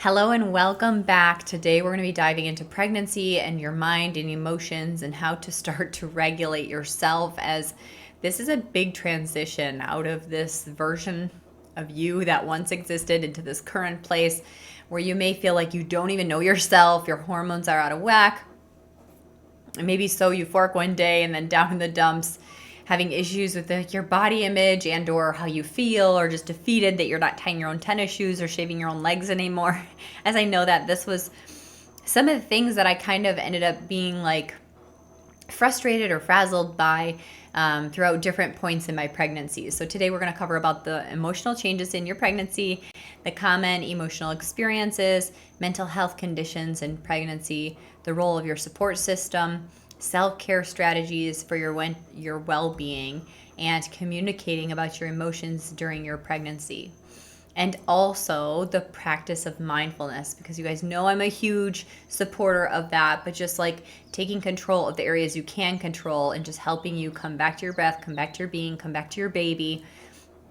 Hello and welcome back. Today we're going to be diving into pregnancy and your mind and emotions and how to start to regulate yourself, as this is a big transition out of this version of you that once existed into this current place where you may feel like you don't even know yourself, your hormones are out of whack, and maybe so euphoric one day and then down in the dumps having issues with your body image and or how you feel, or just defeated that you're not tying your own tennis shoes or shaving your own legs anymore. As I know that this was some of the things that I kind of ended up being like frustrated or frazzled by throughout different points in my pregnancy. So today we're going to cover about the emotional changes in your pregnancy, the common emotional experiences, mental health conditions in pregnancy, the role of your support system, self-care strategies for your well-being, and communicating about your emotions during your pregnancy. And also the practice of mindfulness, because you guys know I'm a huge supporter of that, but just like taking control of the areas you can control and just helping you come back to your breath, come back to your being, come back to your baby,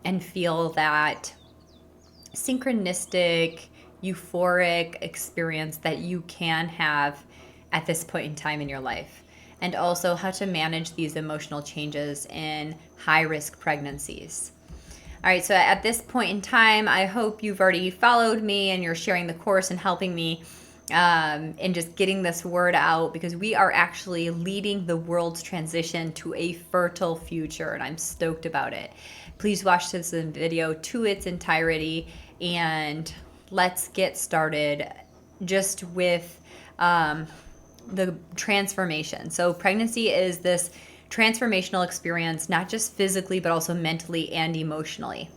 and feel that synchronistic, euphoric experience that you can have at this point in time in your life. And also how to manage these emotional changes in high-risk pregnancies. All right, so at this point in time, I hope you've already followed me and you're sharing the course and helping me in just getting this word out, because we are actually leading the world's transition to a fertile future, and I'm stoked about it. Please watch this video to its entirety, and let's get started just with the transformation. So pregnancy is this transformational experience, not just physically, but also mentally and emotionally.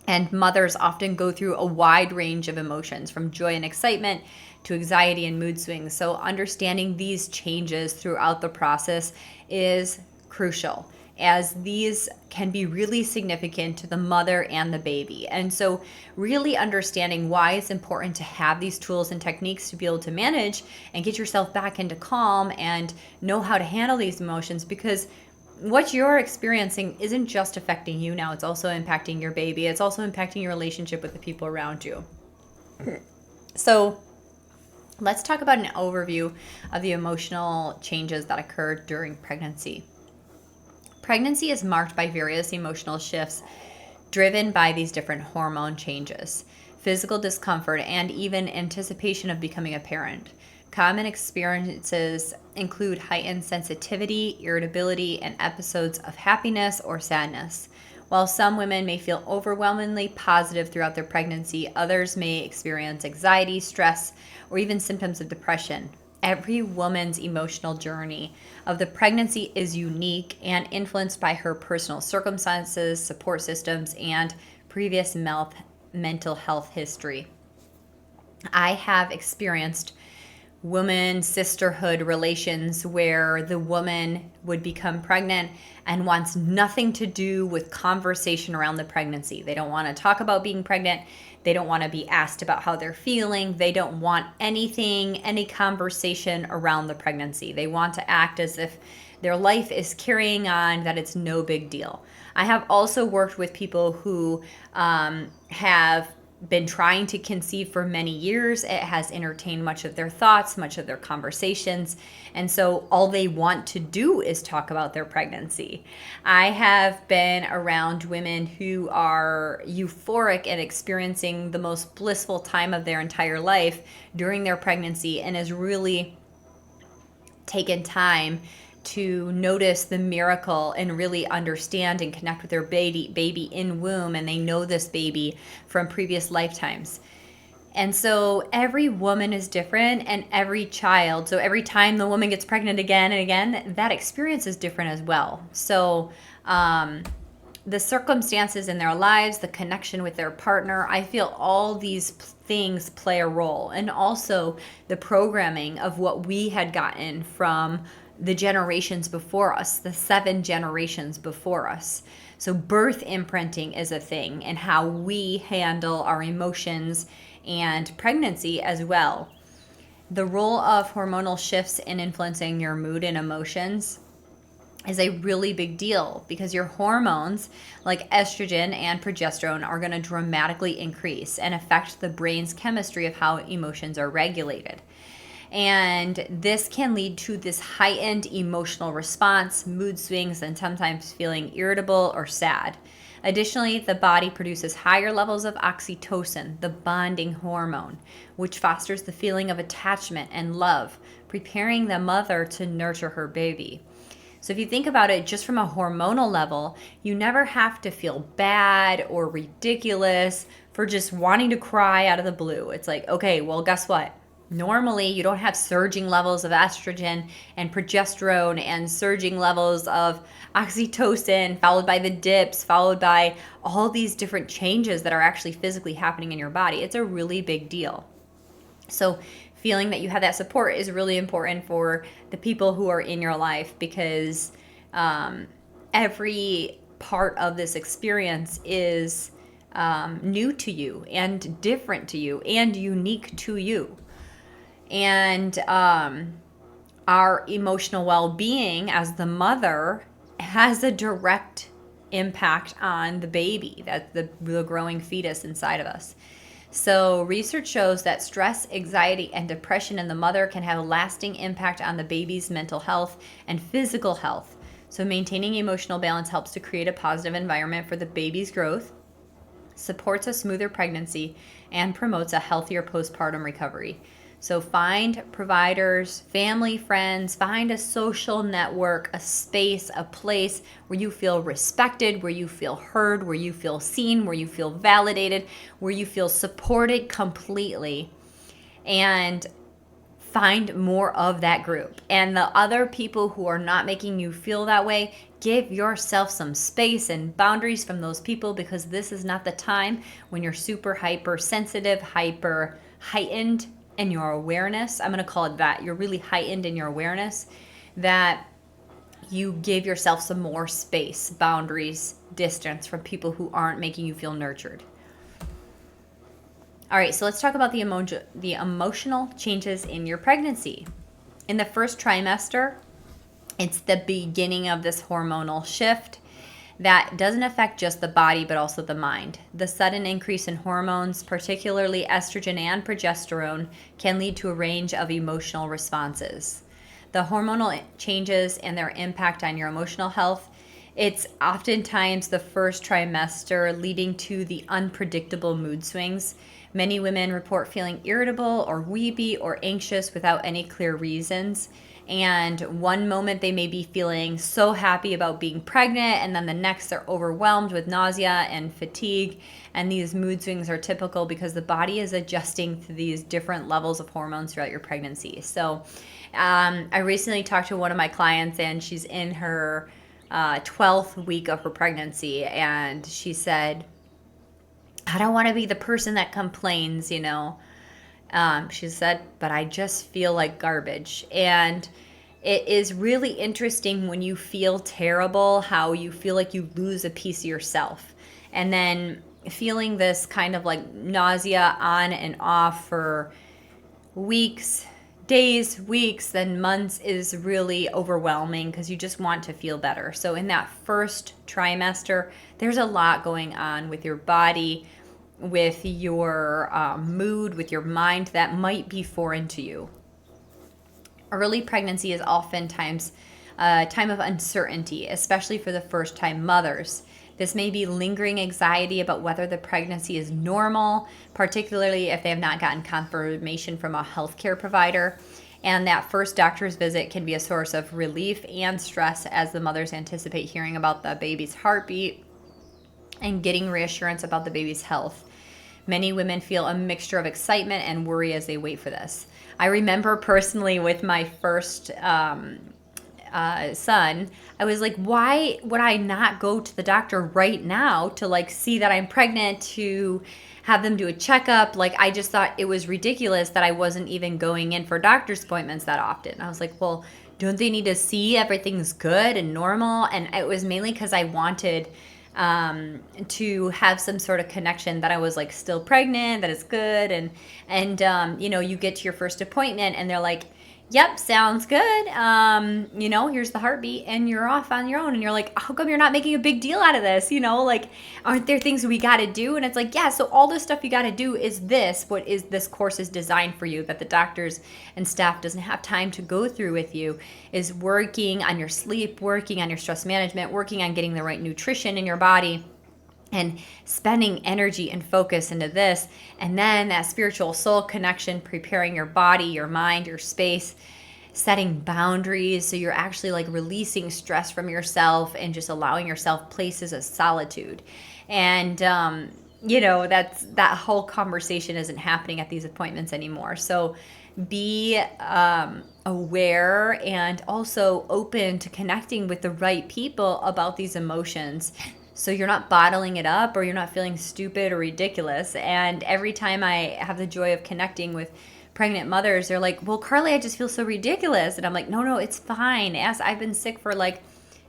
And mothers often go through a wide range of emotions, from joy and excitement to anxiety and mood swings. So understanding these changes throughout the process is crucial, as these can be really significant to the mother and the baby. And so really understanding why it's important to have these tools and techniques to be able to manage and get yourself back into calm and know how to handle these emotions, because what you're experiencing isn't just affecting you now, it's also impacting your baby. It's also impacting your relationship with the people around you. So let's talk about an overview of the emotional changes that occurred during pregnancy. Pregnancy is marked by various emotional shifts driven by these different hormone changes, physical discomfort, and even anticipation of becoming a parent. Common experiences include heightened sensitivity, irritability, and episodes of happiness or sadness. While some women may feel overwhelmingly positive throughout their pregnancy, others may experience anxiety, stress, or even symptoms of depression. Every woman's emotional journey of the pregnancy is unique and influenced by her personal circumstances, support systems, and previous mental health history. I have experienced woman sisterhood relations where the woman would become pregnant and wants nothing to do with conversation around the pregnancy. They don't want to talk about being pregnant. They don't want to be asked about how they're feeling. They don't want any conversation around the pregnancy. They want to act as if their life is carrying on, that it's no big deal. I have also worked with people who have been trying to conceive for many years. It has entertained much of their thoughts, much of their conversations. And so all they want to do is talk about their pregnancy. I have been around women who are euphoric and experiencing the most blissful time of their entire life during their pregnancy, and has really taken time to notice the miracle and really understand and connect with their baby in womb, and they know this baby from previous lifetimes. And so every woman is different, and every child, so every time the woman gets pregnant again and again, that experience is different as well. So the circumstances in their lives, the connection with their partner, I feel all these things play a role. And also the programming of what we had gotten from the generations before us, the 7 generations before us. So birth imprinting is a thing, and how we handle our emotions and pregnancy as well. The role of hormonal shifts in influencing your mood and emotions is a really big deal because your hormones like estrogen and progesterone are going to dramatically increase and affect the brain's chemistry of how emotions are regulated. And this can lead to this heightened emotional response, mood swings, and sometimes feeling irritable or sad. Additionally, the body produces higher levels of oxytocin, the bonding hormone, which fosters the feeling of attachment and love, preparing the mother to nurture her baby. So if you think about it just from a hormonal level, you never have to feel bad or ridiculous for just wanting to cry out of the blue. It's like, okay, well, guess what? Normally, you don't have surging levels of estrogen and progesterone and surging levels of oxytocin, followed by the dips, followed by all these different changes that are actually physically happening in your body. It's a really big deal. So, feeling that you have that support is really important for the people who are in your life because every part of this experience is new to you and different to you and unique to you. And our emotional well-being as the mother has a direct impact on the baby, that's the growing fetus inside of us. So research shows that stress, anxiety, and depression in the mother can have a lasting impact on the baby's mental health and physical health. So maintaining emotional balance helps to create a positive environment for the baby's growth, supports a smoother pregnancy, and promotes a healthier postpartum recovery. So find providers, family, friends, find a social network, a space, a place where you feel respected, where you feel heard, where you feel seen, where you feel validated, where you feel supported completely. And find more of that group. And the other people who are not making you feel that way, give yourself some space and boundaries from those people, because this is not the time when you're super hypersensitive, hyper heightened in your awareness. I'm going to call it that. You're really heightened in your awareness, that you give yourself some more space, boundaries, distance from people who aren't making you feel nurtured. All right, so let's talk about the emotional changes in your pregnancy. In the first trimester, it's the beginning of this hormonal shift that doesn't affect just the body, but also the mind. The sudden increase in hormones, particularly estrogen and progesterone, can lead to a range of emotional responses. The hormonal changes and their impact on your emotional health, it's oftentimes the first trimester leading to the unpredictable mood swings. Many women report feeling irritable or weepy or anxious without any clear reasons. And one moment they may be feeling so happy about being pregnant, and then the next they're overwhelmed with nausea and fatigue. And these mood swings are typical because the body is adjusting to these different levels of hormones throughout your pregnancy. So I recently talked to one of my clients, and she's in her 12th week of her pregnancy, and she said, I don't want to be the person that complains, you know. She said, but I just feel like garbage. And it is really interesting when you feel terrible, how you feel like you lose a piece of yourself. And then feeling this kind of like nausea on and off for weeks, days, weeks, then months is really overwhelming because you just want to feel better. So in that first trimester, there's a lot going on with your body, with your mood, with your mind that might be foreign to you. Early pregnancy is oftentimes a time of uncertainty, especially for the first-time mothers. This may be lingering anxiety about whether the pregnancy is normal, particularly if they have not gotten confirmation from a healthcare provider. And that first doctor's visit can be a source of relief and stress as the mothers anticipate hearing about the baby's heartbeat and getting reassurance about the baby's health. Many women feel a mixture of excitement and worry as they wait for this. I remember personally with my first son, I was like, why would I not go to the doctor right now to like see that I'm pregnant, to have them do a checkup? Like, I just thought it was ridiculous that I wasn't even going in for doctor's appointments that often. I was like, well, don't they need to see everything's good and normal? And it was mainly because I wanted to have some sort of connection that I was like still pregnant, that it's good. And you know, you get to your first appointment and they're like, Yep, sounds good. Here's the heartbeat, and you're off on your own. And you're like, how come you're not making a big deal out of this? Like, aren't there things we got to do? And it's like, yeah, so all this stuff you got to do is what is this course is designed for you, that the doctors and staff doesn't have time to go through with you, is working on your sleep, working on your stress management, working on getting the right nutrition in your body, and spending energy and focus into this. And then that spiritual soul connection, preparing your body, your mind, your space, setting boundaries, so you're actually like releasing stress from yourself and just allowing yourself places of solitude. And that whole conversation isn't happening at these appointments anymore. So be aware and also open to connecting with the right people about these emotions, so you're not bottling it up or you're not feeling stupid or ridiculous. And every time I have the joy of connecting with pregnant mothers, they're like, well, Carly, I just feel so ridiculous. And I'm like, no, it's fine. I've been sick for like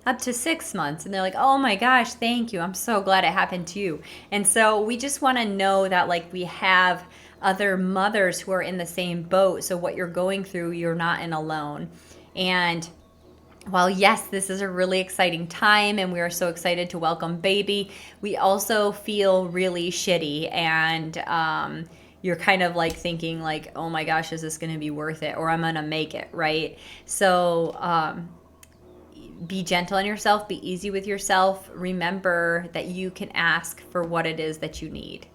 up to 6 months. And they're like, oh my gosh, thank you. I'm so glad it happened to you. And so we just want to know that like we have other mothers who are in the same boat. So what you're going through, you're not in alone. And while yes, this is a really exciting time and we are so excited to welcome baby, we also feel really shitty, and you're kind of like thinking like, oh my gosh, is this going to be worth it, or I'm going to make it, right? So be gentle on yourself, be easy with yourself. Remember that you can ask for what it is that you need.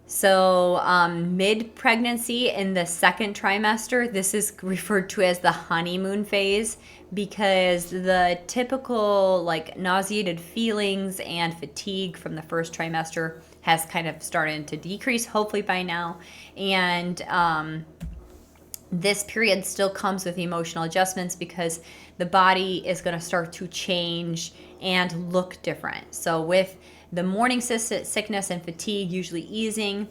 So mid-pregnancy in the second trimester, this is referred to as the honeymoon phase, because the typical like nauseated feelings and fatigue from the first trimester has kind of started to decrease, hopefully by now. And this period still comes with emotional adjustments because the body is going to start to change and look different. So with the morning sickness and fatigue usually easing,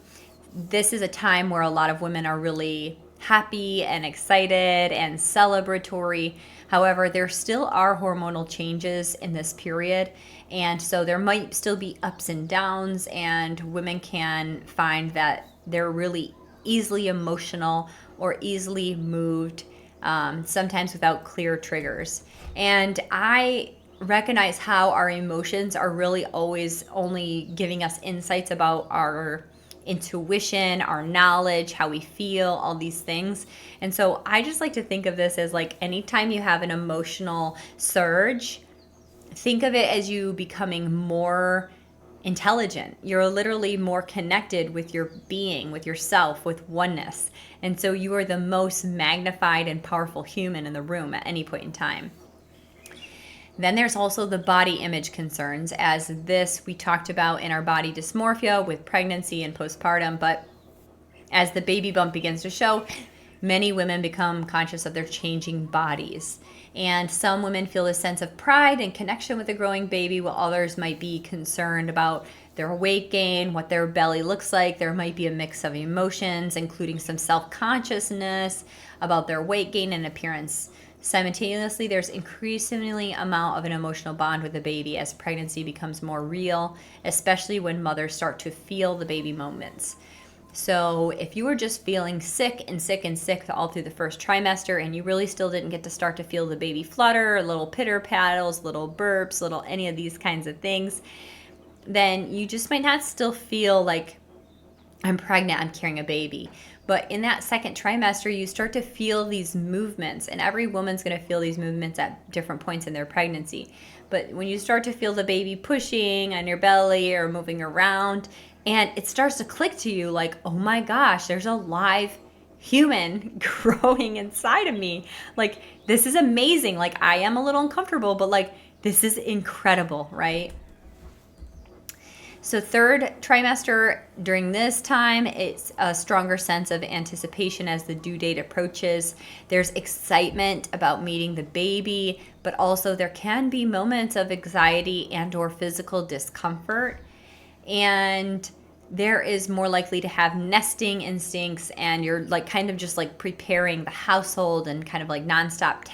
this is a time where a lot of women are really happy and excited and celebratory. However, there still are hormonal changes in this period, and so there might still be ups and downs, and women can find that they're really easily emotional or easily moved, sometimes without clear triggers. And I recognize how our emotions are really always only giving us insights about our intuition, our knowledge, how we feel, all these things. And so I just like to think of this as like anytime you have an emotional surge, think of it as you becoming more intelligent. You're literally more connected with your being, with yourself, with oneness. And so you are the most magnified and powerful human in the room at any point in time. Then there's also the body image concerns, as this we talked about in our body dysmorphia with pregnancy and postpartum. But as the baby bump begins to show, many women become conscious of their changing bodies. And some women feel a sense of pride and connection with a growing baby, while others might be concerned about their weight gain, what their belly looks like. There might be a mix of emotions, including some self-consciousness about their weight gain and appearance. Simultaneously, there's increasingly amount of an emotional bond with the baby as pregnancy becomes more real, especially when mothers start to feel the baby moments. So if you were just feeling sick and sick and sick all through the first trimester, and you really still didn't get to start to feel the baby flutter, little pitter paddles, little burps, little any of these kinds of things, then you just might not still feel like, I'm pregnant, I'm carrying a baby. But in that second trimester, you start to feel these movements, and every woman's going to feel these movements at different points in their pregnancy. But when you start to feel the baby pushing on your belly or moving around, and it starts to click to you like, oh my gosh, there's a live human growing inside of me. Like, this is amazing. Like, I am a little uncomfortable, but like, this is incredible, right? So third trimester, during this time, it's a stronger sense of anticipation as the due date approaches. There's excitement about meeting the baby, but also there can be moments of anxiety and or physical discomfort. And there is more likely to have nesting instincts, and you're like kind of just like preparing the household and kind of like nonstop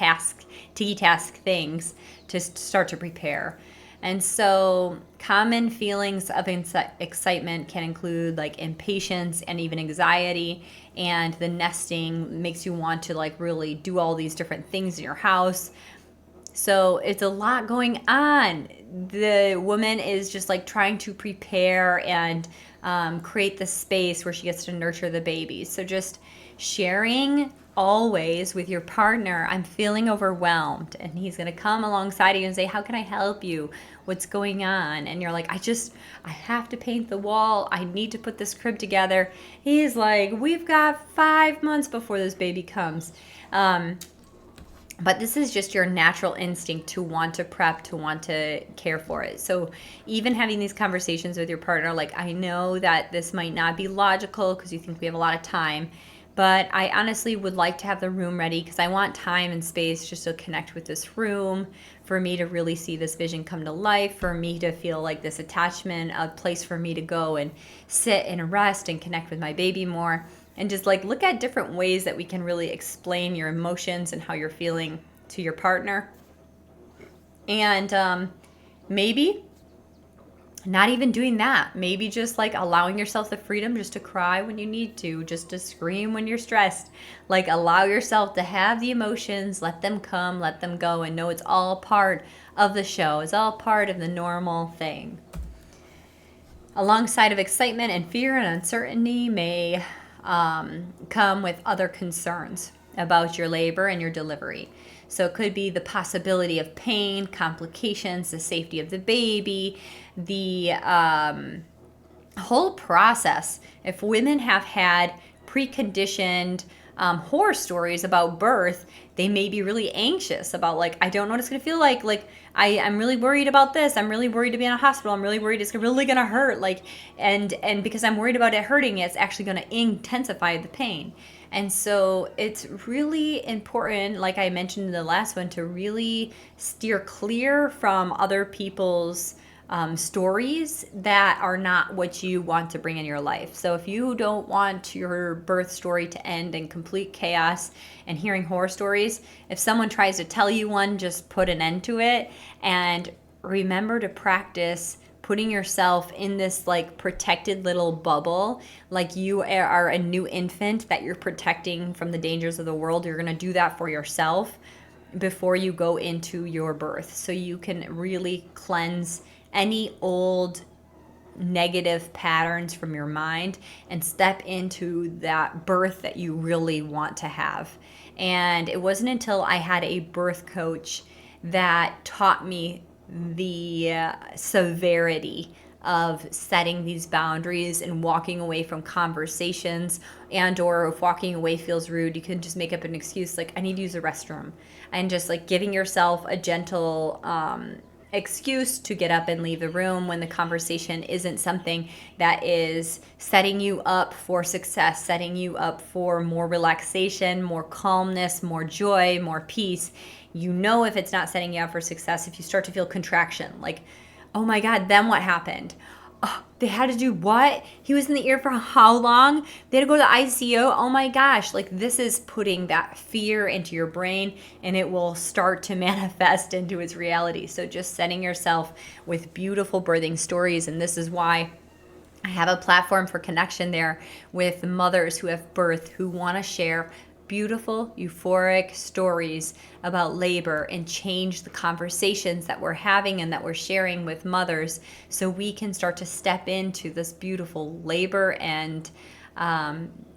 tiki task things to start to prepare. And so common feelings of excitement can include like impatience and even anxiety, and the nesting makes you want to like really do all these different things in your house. So it's a lot going on. The woman is just like trying to prepare and create the space where she gets to nurture the baby. So just sharing always with your partner, I'm feeling overwhelmed. And he's going to come alongside you and say, how can I help you? What's going on? And you're like, I have to paint the wall. I need to put this crib together. He's like, we've got 5 months before this baby comes. But this is just your natural instinct to want to prep, to want to care for it. So even having these conversations with your partner, like, I know that this might not be logical because you think we have a lot of time, but I honestly would like to have the room ready because I want time and space just to connect with this room, for me to really see this vision come to life, for me to feel like this attachment, a place for me to go and sit and rest and connect with my baby more. And just like look at different ways that we can really explain your emotions and how you're feeling to your partner. And maybe not even doing that. Maybe just like allowing yourself the freedom just to cry when you need to, just to scream when you're stressed. Like allow yourself to have the emotions, let them come, let them go, and know it's all part of the show. It's all part of the normal thing. Alongside of excitement and fear and uncertainty may come with other concerns about your labor and your delivery. So it could be the possibility of pain, complications, the safety of the baby, the whole process. If women have had preconditioned horror stories about birth, they may be really anxious about like, I don't know what it's going to feel like. Like, I'm really worried about this. I'm really worried to be in a hospital. I'm really worried it's really going to hurt. Like, and because I'm worried about it hurting, it's actually going to intensify the pain. And so it's really important, like I mentioned in the last one, to really steer clear from other people's stories that are not what you want to bring in your life. So if you don't want your birth story to end in complete chaos and hearing horror stories, if someone tries to tell you one, just put an end to it. And remember to practice putting yourself in this like protected little bubble, like you are a new infant that you're protecting from the dangers of the world. You're going to do that for yourself before you go into your birth, so you can really cleanse any old negative patterns from your mind and step into that birth that you really want to have. And it wasn't until I had a birth coach that taught me the severity of setting these boundaries and walking away from conversations, and or if walking away feels rude, you can just make up an excuse like, I need to use the restroom, and just like giving yourself a gentle excuse to get up and leave the room when the conversation isn't something that is setting you up for success, setting you up for more relaxation, more calmness, more joy, more peace. You know, if it's not setting you up for success, if you start to feel contraction, like, oh my God, then what happened? Oh, they had to do what? He was in the ear for how long? They had to go to the ICU? Oh my gosh. Like, this is putting that fear into your brain, and it will start to manifest into its reality. So just setting yourself with beautiful birthing stories. And this is why I have a platform for connection there with mothers who have birthed, who want to share beautiful, euphoric stories about labor and change the conversations that we're having and that we're sharing with mothers, so we can start to step into this beautiful labor and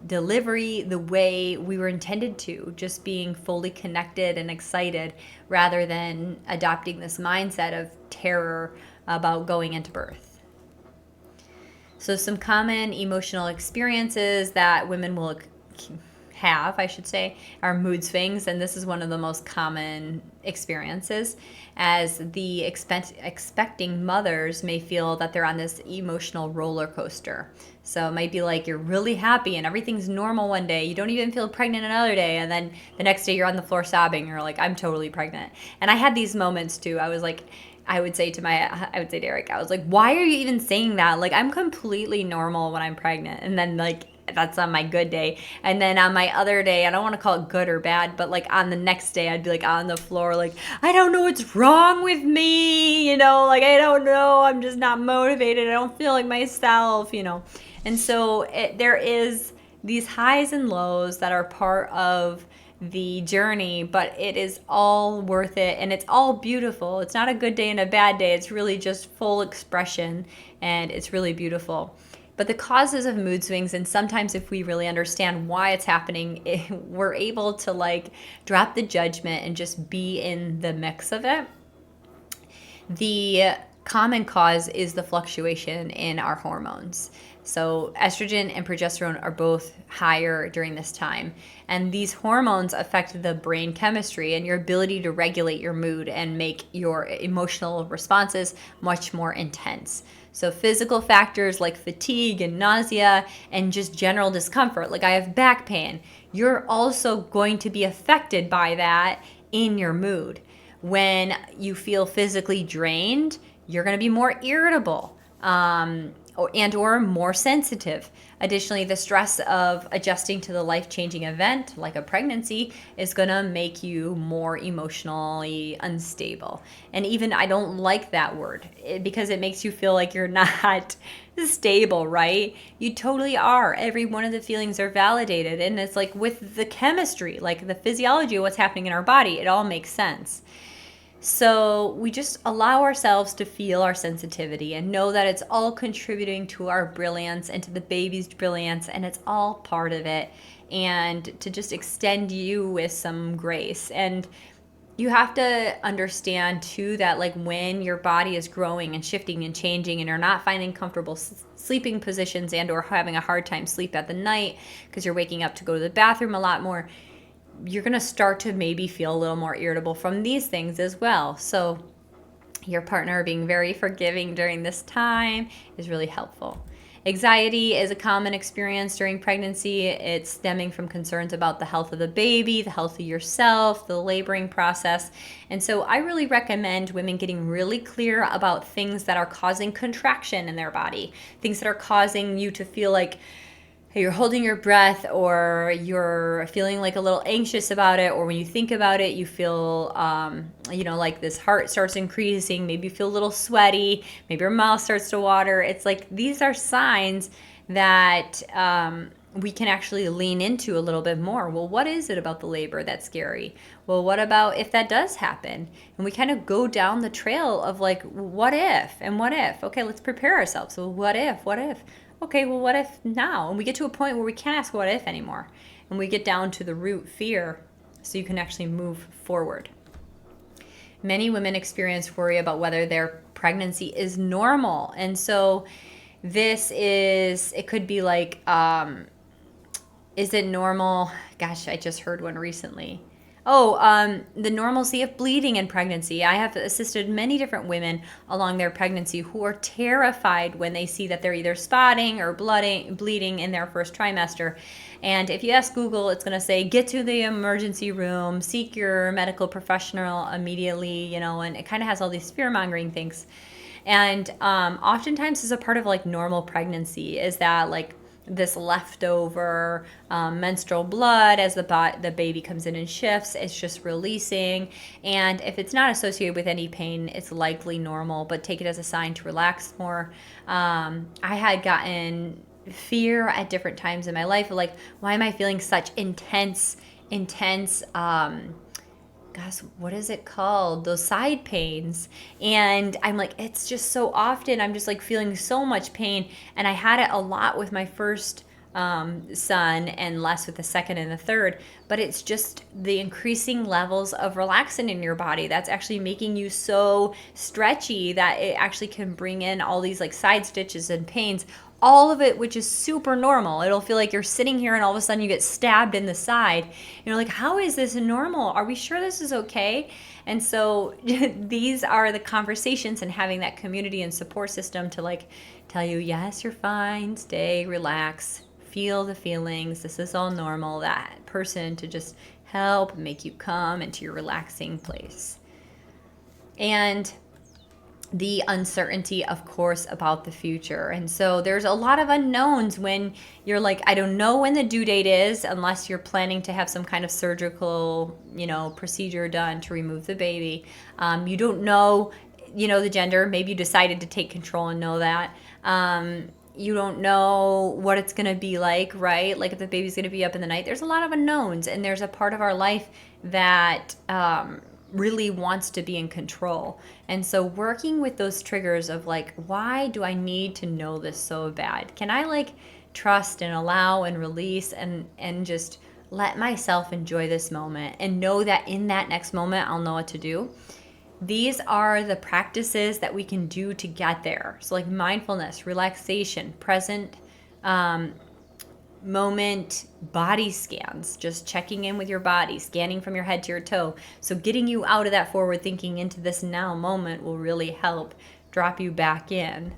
delivery the way we were intended to, just being fully connected and excited rather than adopting this mindset of terror about going into birth. So some common emotional experiences that women will have, I should say, are mood swings, and this is one of the most common experiences, as the expecting mothers may feel that they're on this emotional roller coaster. So it might be like you're really happy and everything's normal one day, you don't even feel pregnant another day, and then the next day you're on the floor sobbing, you're like, I'm totally pregnant. And I had these moments too. I would say to Derek, I was like, why are you even saying that? Like, I'm completely normal when I'm pregnant. And then like That's on my good day. And then on my other day, I don't want to call it good or bad, but like on the next day, I'd be like on the floor, like, I don't know what's wrong with me, like I don't know. I'm just not motivated. I don't feel like myself. And so there is these highs and lows that are part of the journey, but it is all worth it and it's all beautiful. It's not a good day and a bad day. It's really just full expression and it's really beautiful. But the causes of mood swings, and sometimes if we really understand why it's happening, we're able to like drop the judgment and just be in the mix of it. The common cause is the fluctuation in our hormones. So estrogen and progesterone are both higher during this time. And these hormones affect the brain chemistry and your ability to regulate your mood and make your emotional responses much more intense. So physical factors like fatigue and nausea and just general discomfort, like I have back pain, you're also going to be affected by that in your mood. When you feel physically drained, you're going to be more irritable or more sensitive. Additionally, the stress of adjusting to the life-changing event, like a pregnancy, is going to make you more emotionally unstable. And even I don't like that word because it makes you feel like you're not stable, right? You totally are. Every one of the feelings are validated. And it's like with the chemistry, like the physiology of what's happening in our body, it all makes sense. So we just allow ourselves to feel our sensitivity and know that it's all contributing to our brilliance and to the baby's brilliance, and it's all part of it, and to just extend you with some grace. And you have to understand too that like when your body is growing and shifting and changing and you're not finding comfortable sleeping positions and or having a hard time sleep at the night because you're waking up to go to the bathroom a lot more, you're going to start to maybe feel a little more irritable from these things as well. So your partner being very forgiving during this time is really helpful. Anxiety is a common experience during pregnancy. It's stemming from concerns about the health of the baby, the health of yourself, the laboring process. And so I really recommend women getting really clear about things that are causing contraction in their body, things that are causing you to feel like you're holding your breath or you're feeling like a little anxious about it, or when you think about it, you feel, like this heart starts increasing, maybe you feel a little sweaty, maybe your mouth starts to water. It's like these are signs that we can actually lean into a little bit more. Well, what is it about the labor that's scary? Well, what about if that does happen? And we kind of go down the trail of like, what if and what if? Okay, let's prepare ourselves. So what if? Okay, well, what if now? And we get to a point where we can't ask what if anymore. And we get down to the root fear so you can actually move forward. Many women experience worry about whether their pregnancy is normal. And so it could be like, is it normal? Gosh, I just heard one recently. The normalcy of bleeding in pregnancy. I have assisted many different women along their pregnancy who are terrified when they see that they're either spotting or bleeding in their first trimester. And if you ask Google, it's going to say, get to the emergency room, seek your medical professional immediately, and it kind of has all these fear-mongering things. And oftentimes this is a part of like normal pregnancy, is that like this leftover menstrual blood as the baby comes in and shifts. It's just releasing. And if it's not associated with any pain, it's likely normal, but take it as a sign to relax more. I had gotten fear at different times in my life, like, why am I feeling such intense gosh, what is it called? Those side pains. And I'm like, it's just so often I'm just like feeling so much pain. And I had it a lot with my first son and less with the second and the third. But it's just the increasing levels of relaxin in your body that's actually making you so stretchy that it actually can bring in all these like side stitches and pains. All of it, which is super normal. It'll feel like you're sitting here and all of a sudden you get stabbed in the side. You're like, how is this normal? Are we sure this is okay? And so these are the conversations, and having that community and support system to like tell you, yes, you're fine, stay, relax, feel the feelings. This is all normal. That person to just help make you come into your relaxing place. And the uncertainty, of course, about the future. And so there's a lot of unknowns when you're like, I don't know when the due date is, unless you're planning to have some kind of surgical, procedure done to remove the baby. You don't know, the gender. Maybe you decided to take control and know that. You don't know what it's going to be like, right? Like if the baby's going to be up in the night. There's a lot of unknowns, and there's a part of our life that really wants to be in control. And so working with those triggers of like, why do I need to know this so bad? Can I like trust and allow and release and just let myself enjoy this moment and know that in that next moment I'll know what to do? These are the practices that we can do to get there. So like mindfulness, relaxation, present moment body scans, just checking in with your body, scanning from your head to your toe. So getting you out of that forward thinking into this now moment will really help drop you back in.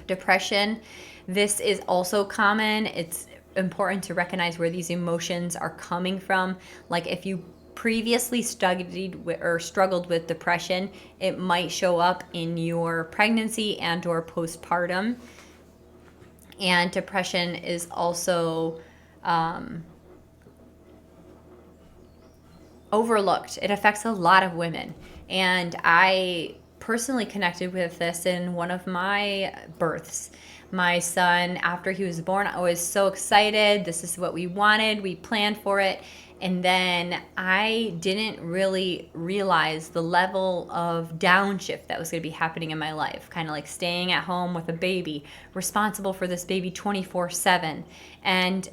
Depression, this is also common. It's important to recognize where these emotions are coming from. Like if you previously struggled with depression, it might show up in your pregnancy and or postpartum. And depression is also overlooked. It affects a lot of women. And I personally connected with this in one of my births. My son, after he was born, I was so excited. This is what we wanted. We planned for it. And then I didn't really realize the level of downshift that was going to be happening in my life. Kind of like staying at home with a baby, responsible for this baby 24/7. And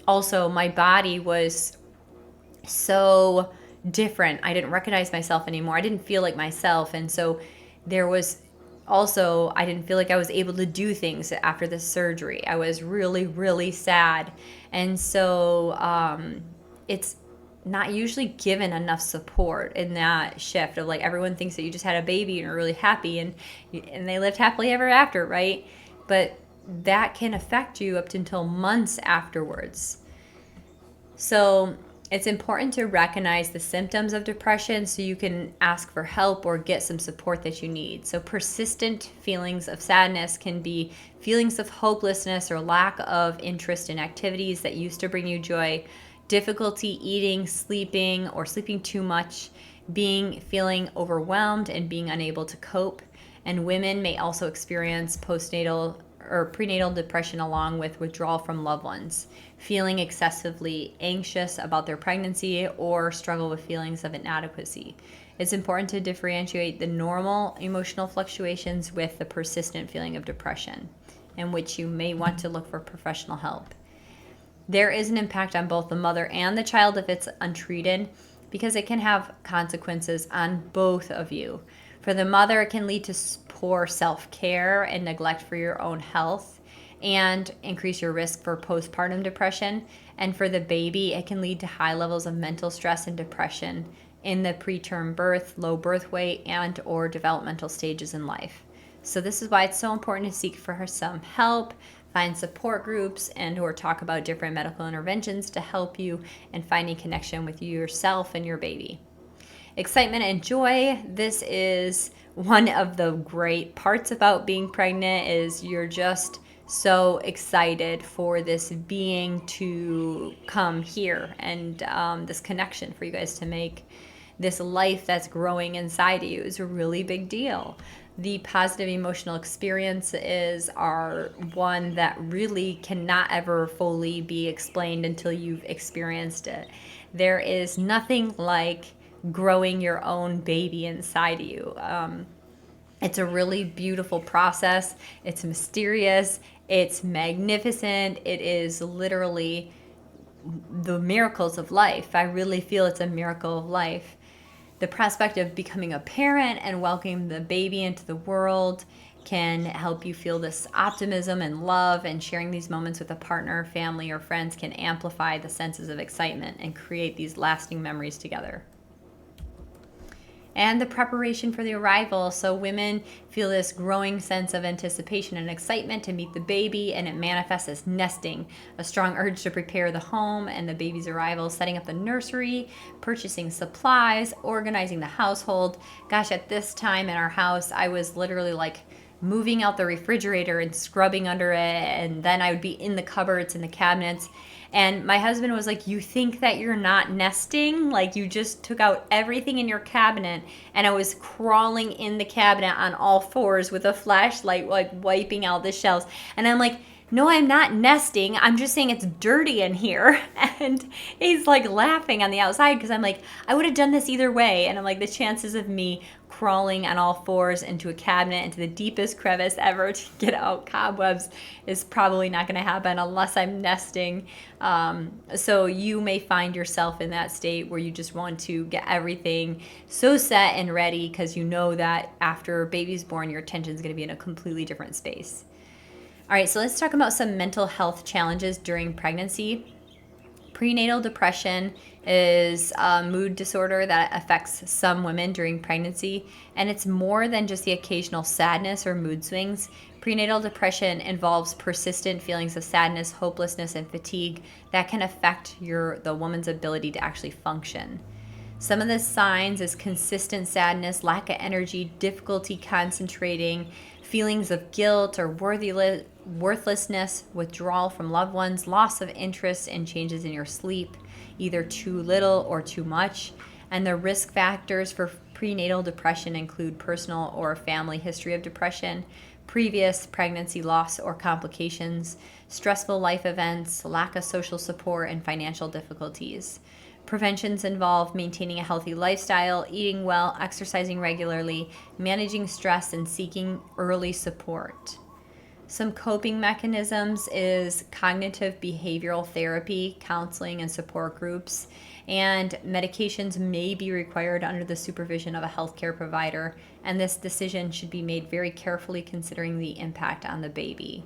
also, my body was so different. I didn't recognize myself anymore. I didn't feel like myself. And so there was also, I didn't feel like I was able to do things after the surgery. I was really, really sad. And so it's not usually given enough support in that shift of like everyone thinks that you just had a baby and are really happy and they lived happily ever after, right? But that can affect you up until months afterwards. So it's important to recognize the symptoms of depression so you can ask for help or get some support that you need. So persistent feelings of sadness can be feelings of hopelessness or lack of interest in activities that used to bring you joy, difficulty eating, sleeping, or sleeping too much, feeling overwhelmed and being unable to cope. And women may also experience postnatal or prenatal depression along with withdrawal from loved ones, feeling excessively anxious about their pregnancy, or struggle with feelings of inadequacy. It's important to differentiate the normal emotional fluctuations with the persistent feeling of depression, in which you may want to look for professional help. There is an impact on both the mother and the child if it's untreated, because it can have consequences on both of you. For the mother, it can lead to poor self-care and neglect for your own health and increase your risk for postpartum depression. And for the baby, it can lead to high levels of mental stress and depression in the preterm birth, low birth weight, and or developmental stages in life. So this is why it's so important to seek for some help, find support groups, and or talk about different medical interventions to help you in finding connection with yourself and your baby. Excitement and joy. This is one of the great parts about being pregnant is you're just so excited for this being to come here and this connection for you guys to make. This life that's growing inside of you is a really big deal. The positive emotional experiences are one that really cannot ever fully be explained until you've experienced it. There is nothing like growing your own baby inside of you. It's a really beautiful process. It's mysterious. It's magnificent. It is literally the miracles of life. I really feel it's a miracle of life. The prospect of becoming a parent and welcoming the baby into the world can help you feel this optimism and love, and sharing these moments with a partner, family, or friends can amplify the senses of excitement and create these lasting memories together. and the preparation for the arrival. So women feel this growing sense of anticipation and excitement to meet the baby, and it manifests as nesting, a strong urge to prepare the home and the baby's arrival, setting up the nursery, purchasing supplies, organizing the household. Gosh, at this time in our house, I was literally like moving out the refrigerator and scrubbing under it, and then I would be in the cupboards and the cabinets. And my husband was like, "You think that you're not nesting? Like, you just took out everything in your cabinet." And I was crawling in the cabinet on all fours with a flashlight, like wiping out the shelves. And I'm like, "No, I'm not nesting. I'm just saying it's dirty in here." And he's like laughing on the outside because I'm like, "I would have done this either way." And I'm like, the chances of me crawling on all fours into a cabinet, into the deepest crevice ever to get out cobwebs is probably not going to happen unless I'm nesting. So you may find yourself in that state where you just want to get everything so set and ready because you know that after baby's born, your attention is going to be in a completely different space. All right, so let's talk about some mental health challenges during pregnancy. Prenatal depression is a mood disorder that affects some women during pregnancy, and it's more than just the occasional sadness or mood swings. Prenatal depression involves persistent feelings of sadness, hopelessness, and fatigue that can affect the woman's ability to actually function. Some of the signs is consistent sadness, lack of energy, difficulty concentrating, feelings of guilt or worthlessness, withdrawal from loved ones, loss of interest, and changes in your sleep, either too little or too much. And the risk factors for prenatal depression include personal or family history of depression, previous pregnancy loss or complications, stressful life events, lack of social support, and financial difficulties. Preventions involve maintaining a healthy lifestyle, eating well, exercising regularly, managing stress, and seeking early support. Some coping mechanisms is cognitive behavioral therapy, counseling, and support groups. And medications may be required under the supervision of a healthcare provider. And this decision should be made very carefully considering the impact on the baby.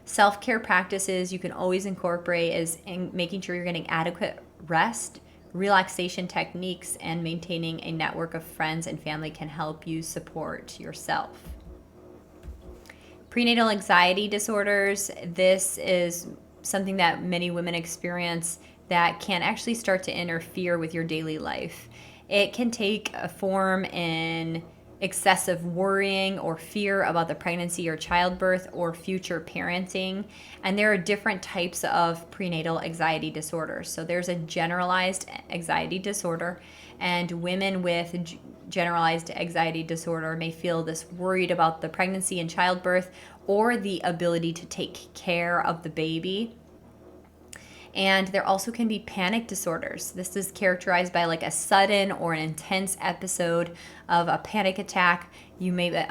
Self-care practices you can always incorporate is in making sure you're getting adequate rest. Relaxation techniques and maintaining a network of friends and family can help you support yourself. Prenatal anxiety disorders, this is something that many women experience that can actually start to interfere with your daily life. It can take a form in excessive worrying or fear about the pregnancy or childbirth or future parenting. And there are different types of prenatal anxiety disorders. So there's a generalized anxiety disorder, and women with generalized anxiety disorder may feel this worried about the pregnancy and childbirth or the ability to take care of the baby. And there also can be panic disorders. This is characterized by like a sudden or an intense episode of a panic attack. You may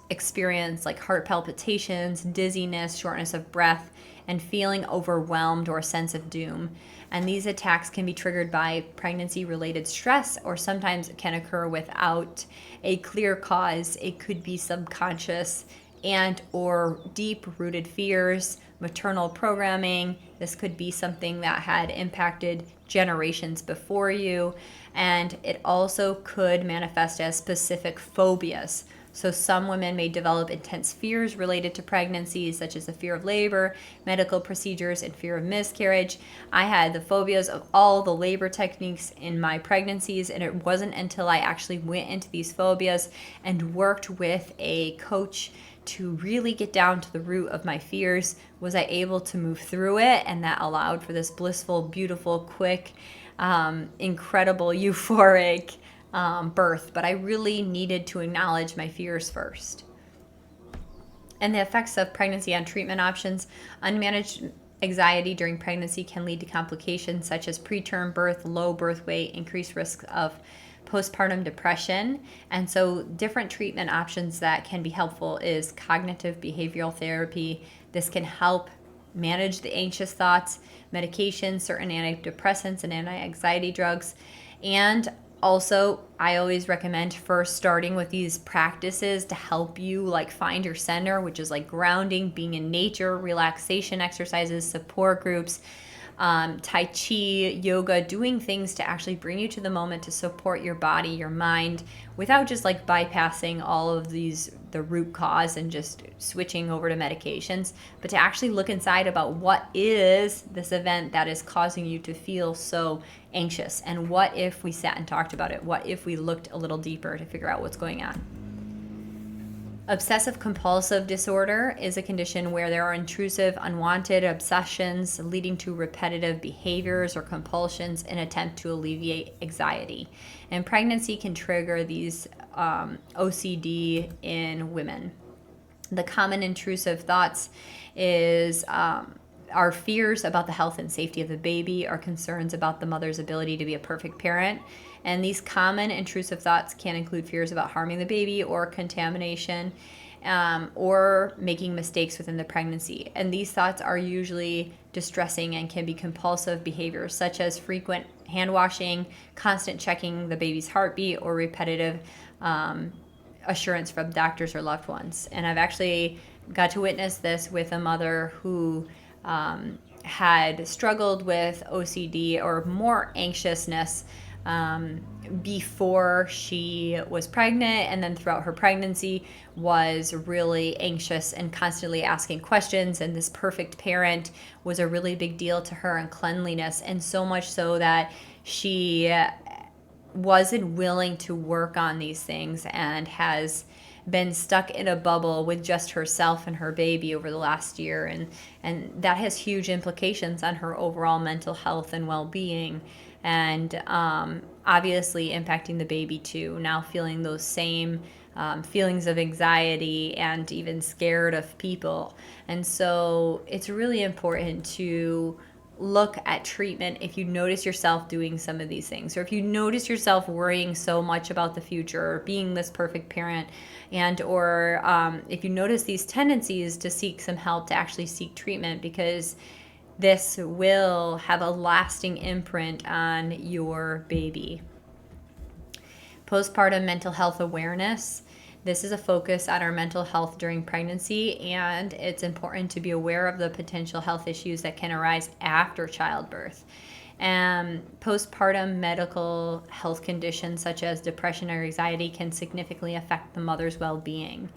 experience like heart palpitations, dizziness, shortness of breath, and feeling overwhelmed or a sense of doom. And these attacks can be triggered by pregnancy-related stress, or sometimes can occur without a clear cause. It could be subconscious and or deep-rooted fears, maternal programming. This could be something that had impacted generations before you. And it also could manifest as specific phobias. So some women may develop intense fears related to pregnancies, such as the fear of labor, medical procedures, and fear of miscarriage. I had the phobias of all the labor techniques in my pregnancies, and it wasn't until I actually went into these phobias and worked with a coach to really get down to the root of my fears was I able to move through it, and that allowed for this blissful, beautiful, quick, incredible, euphoric birth. But I really needed to acknowledge my fears first. And the effects of pregnancy on treatment options. Unmanaged anxiety during pregnancy can lead to complications such as preterm birth, low birth weight, increased risk of postpartum depression. And so different treatment options that can be helpful is cognitive behavioral therapy. This can help manage the anxious thoughts, medications, certain antidepressants and anti-anxiety drugs. And also, I always recommend first starting with these practices to help you like find your center, which is like grounding, being in nature, relaxation exercises, support groups. Tai Chi, yoga, doing things to actually bring you to the moment, to support your body, your mind, without just like bypassing all of the root cause and just switching over to medications, but to actually look inside about what is this event that is causing you to feel so anxious. And what if we sat and talked about it? What if we looked a little deeper to figure out what's going on? Obsessive compulsive disorder is a condition where there are intrusive, unwanted obsessions leading to repetitive behaviors or compulsions in an attempt to alleviate anxiety. And pregnancy can trigger these OCD in women. The common intrusive thoughts is our fears about the health and safety of the baby, our concerns about the mother's ability to be a perfect parent. And these common intrusive thoughts can include fears about harming the baby or contamination, or making mistakes within the pregnancy. And these thoughts are usually distressing and can be compulsive behaviors such as frequent hand washing, constant checking the baby's heartbeat, or repetitive assurance from doctors or loved ones. And I've actually got to witness this with a mother who had struggled with OCD or more anxiousness before she was pregnant, and then throughout her pregnancy was really anxious and constantly asking questions. And this perfect parent was a really big deal to her, and cleanliness, and so much so that she wasn't willing to work on these things and has been stuck in a bubble with just herself and her baby over the last year, and that has huge implications on her overall mental health and well-being, and obviously impacting the baby too, now feeling those same feelings of anxiety and even scared of people. And so it's really important to look at treatment if you notice yourself doing some of these things, or if you notice yourself worrying so much about the future or being this perfect parent, and or if you notice these tendencies, to seek some help, to actually seek treatment, because this will have a lasting imprint on your baby. Postpartum mental health awareness. This is a focus on our mental health during pregnancy, and it's important to be aware of the potential health issues that can arise after childbirth. Postpartum medical health conditions such as depression or anxiety can significantly affect the mother's well-being.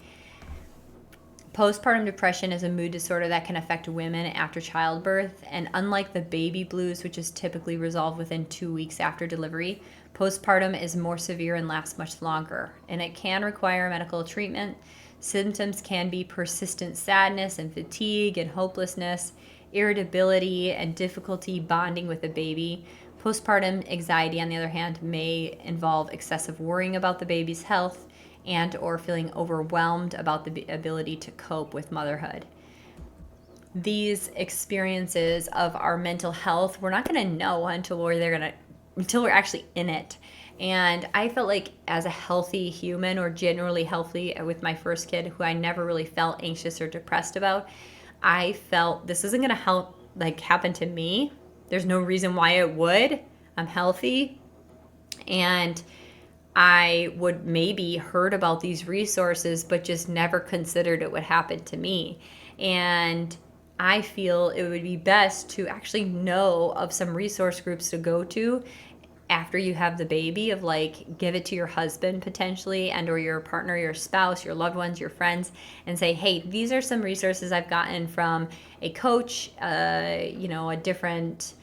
Postpartum depression is a mood disorder that can affect women after childbirth, and unlike the baby blues, which is typically resolved within 2 weeks after delivery, postpartum is more severe and lasts much longer, and it can require medical treatment. Symptoms can be persistent sadness and fatigue and hopelessness, irritability and difficulty bonding with the baby. Postpartum anxiety, on the other hand, may involve excessive worrying about the baby's health and or feeling overwhelmed about the ability to cope with motherhood. These experiences of our mental health, we're not going to know until we're actually in it. And I felt like, as a healthy human, or generally healthy with my first kid, who I never really felt anxious or depressed about, I felt this isn't going to happen to me. There's no reason why it would. I'm healthy. And I would maybe heard about these resources, but just never considered it would happen to me. And I feel it would be best to actually know of some resource groups to go to after you have the baby, of like, give it to your husband potentially, and or your partner, your spouse, your loved ones, your friends, and say, hey, these are some resources I've gotten from a coach, a different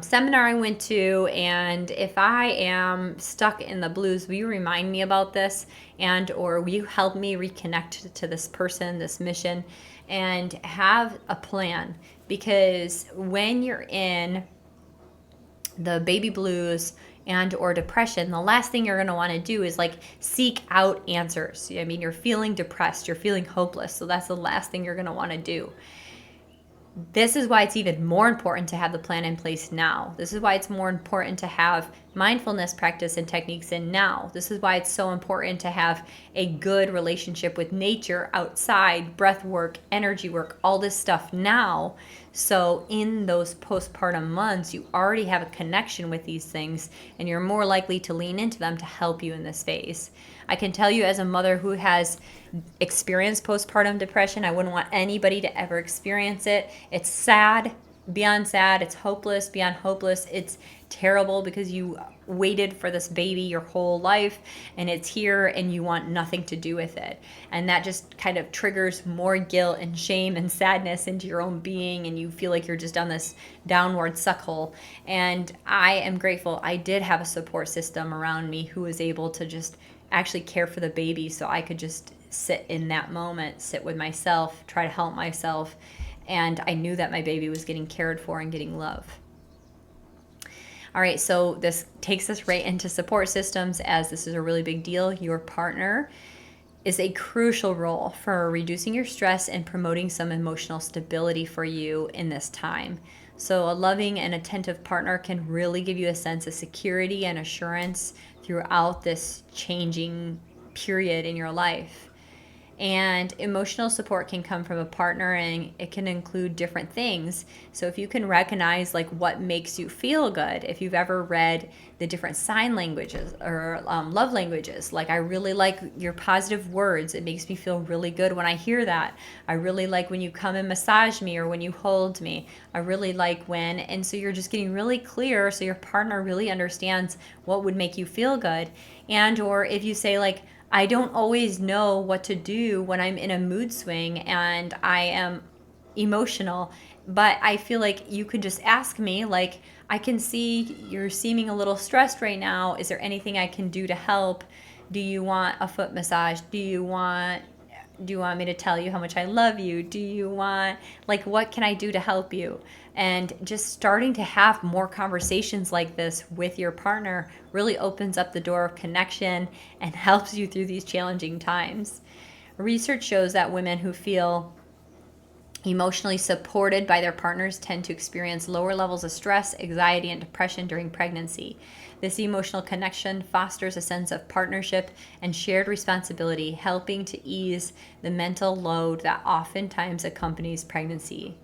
seminar I went to, and if I am stuck in the blues, will you remind me about this, and or will you help me reconnect to this person, this mission, and have a plan. Because when you're in the baby blues and or depression, the last thing you're going to want to do is seek out answers. I mean, you're feeling depressed, you're feeling hopeless, so that's the last thing you're going to want to do. This is why it's even more important to have the plan in place now. This is why it's more important to have mindfulness practice and techniques in now. This is why it's so important to have a good relationship with nature, outside, breath work, energy work, all this stuff now. So in those postpartum months, you already have a connection with these things, and you're more likely to lean into them to help you in this phase. I can tell you, as a mother who has experienced postpartum depression, I wouldn't want anybody to ever experience it. It's sad. beyond sad, it's hopeless. Beyond hopeless, it's terrible because you waited for this baby your whole life and it's here and you want nothing to do with it. And that just kind of triggers more guilt and shame and sadness into your own being, and you feel like you're just on this downward suck hole. And I am grateful I did have a support system around me who was able to just actually care for the baby, so I could just sit in that moment, sit with myself, try to help myself, and I knew that my baby was getting cared for and getting love. All right, so this takes us right into support systems, as this is a really big deal. Your partner is a crucial role for reducing your stress and promoting some emotional stability for you in this time. So a loving and attentive partner can really give you a sense of security and assurance throughout this changing period in your life. And emotional support can come from a partner, and it can include different things. So if you can recognize like what makes you feel good, if you've ever read the different sign languages or love languages, like I really like your positive words, it makes me feel really good when I hear that. I really like when you come and massage me or when you hold me. I really like when, and so you're just getting really clear so your partner really understands what would make you feel good. And or if you say like, I don't always know what to do when I'm in a mood swing and I am emotional, but I feel like you could just ask me, like, I can see you're seeming a little stressed right now. Is there anything I can do to help? Do you want a foot massage? Do you want me to tell you how much I love you? Do you want, like, what can I do to help you? And just starting to have more conversations like this with your partner really opens up the door of connection and helps you through these challenging times. Research shows that women who feel emotionally supported by their partners tend to experience lower levels of stress, anxiety, and depression during pregnancy. This emotional connection fosters a sense of partnership and shared responsibility, helping to ease the mental load that oftentimes accompanies pregnancy.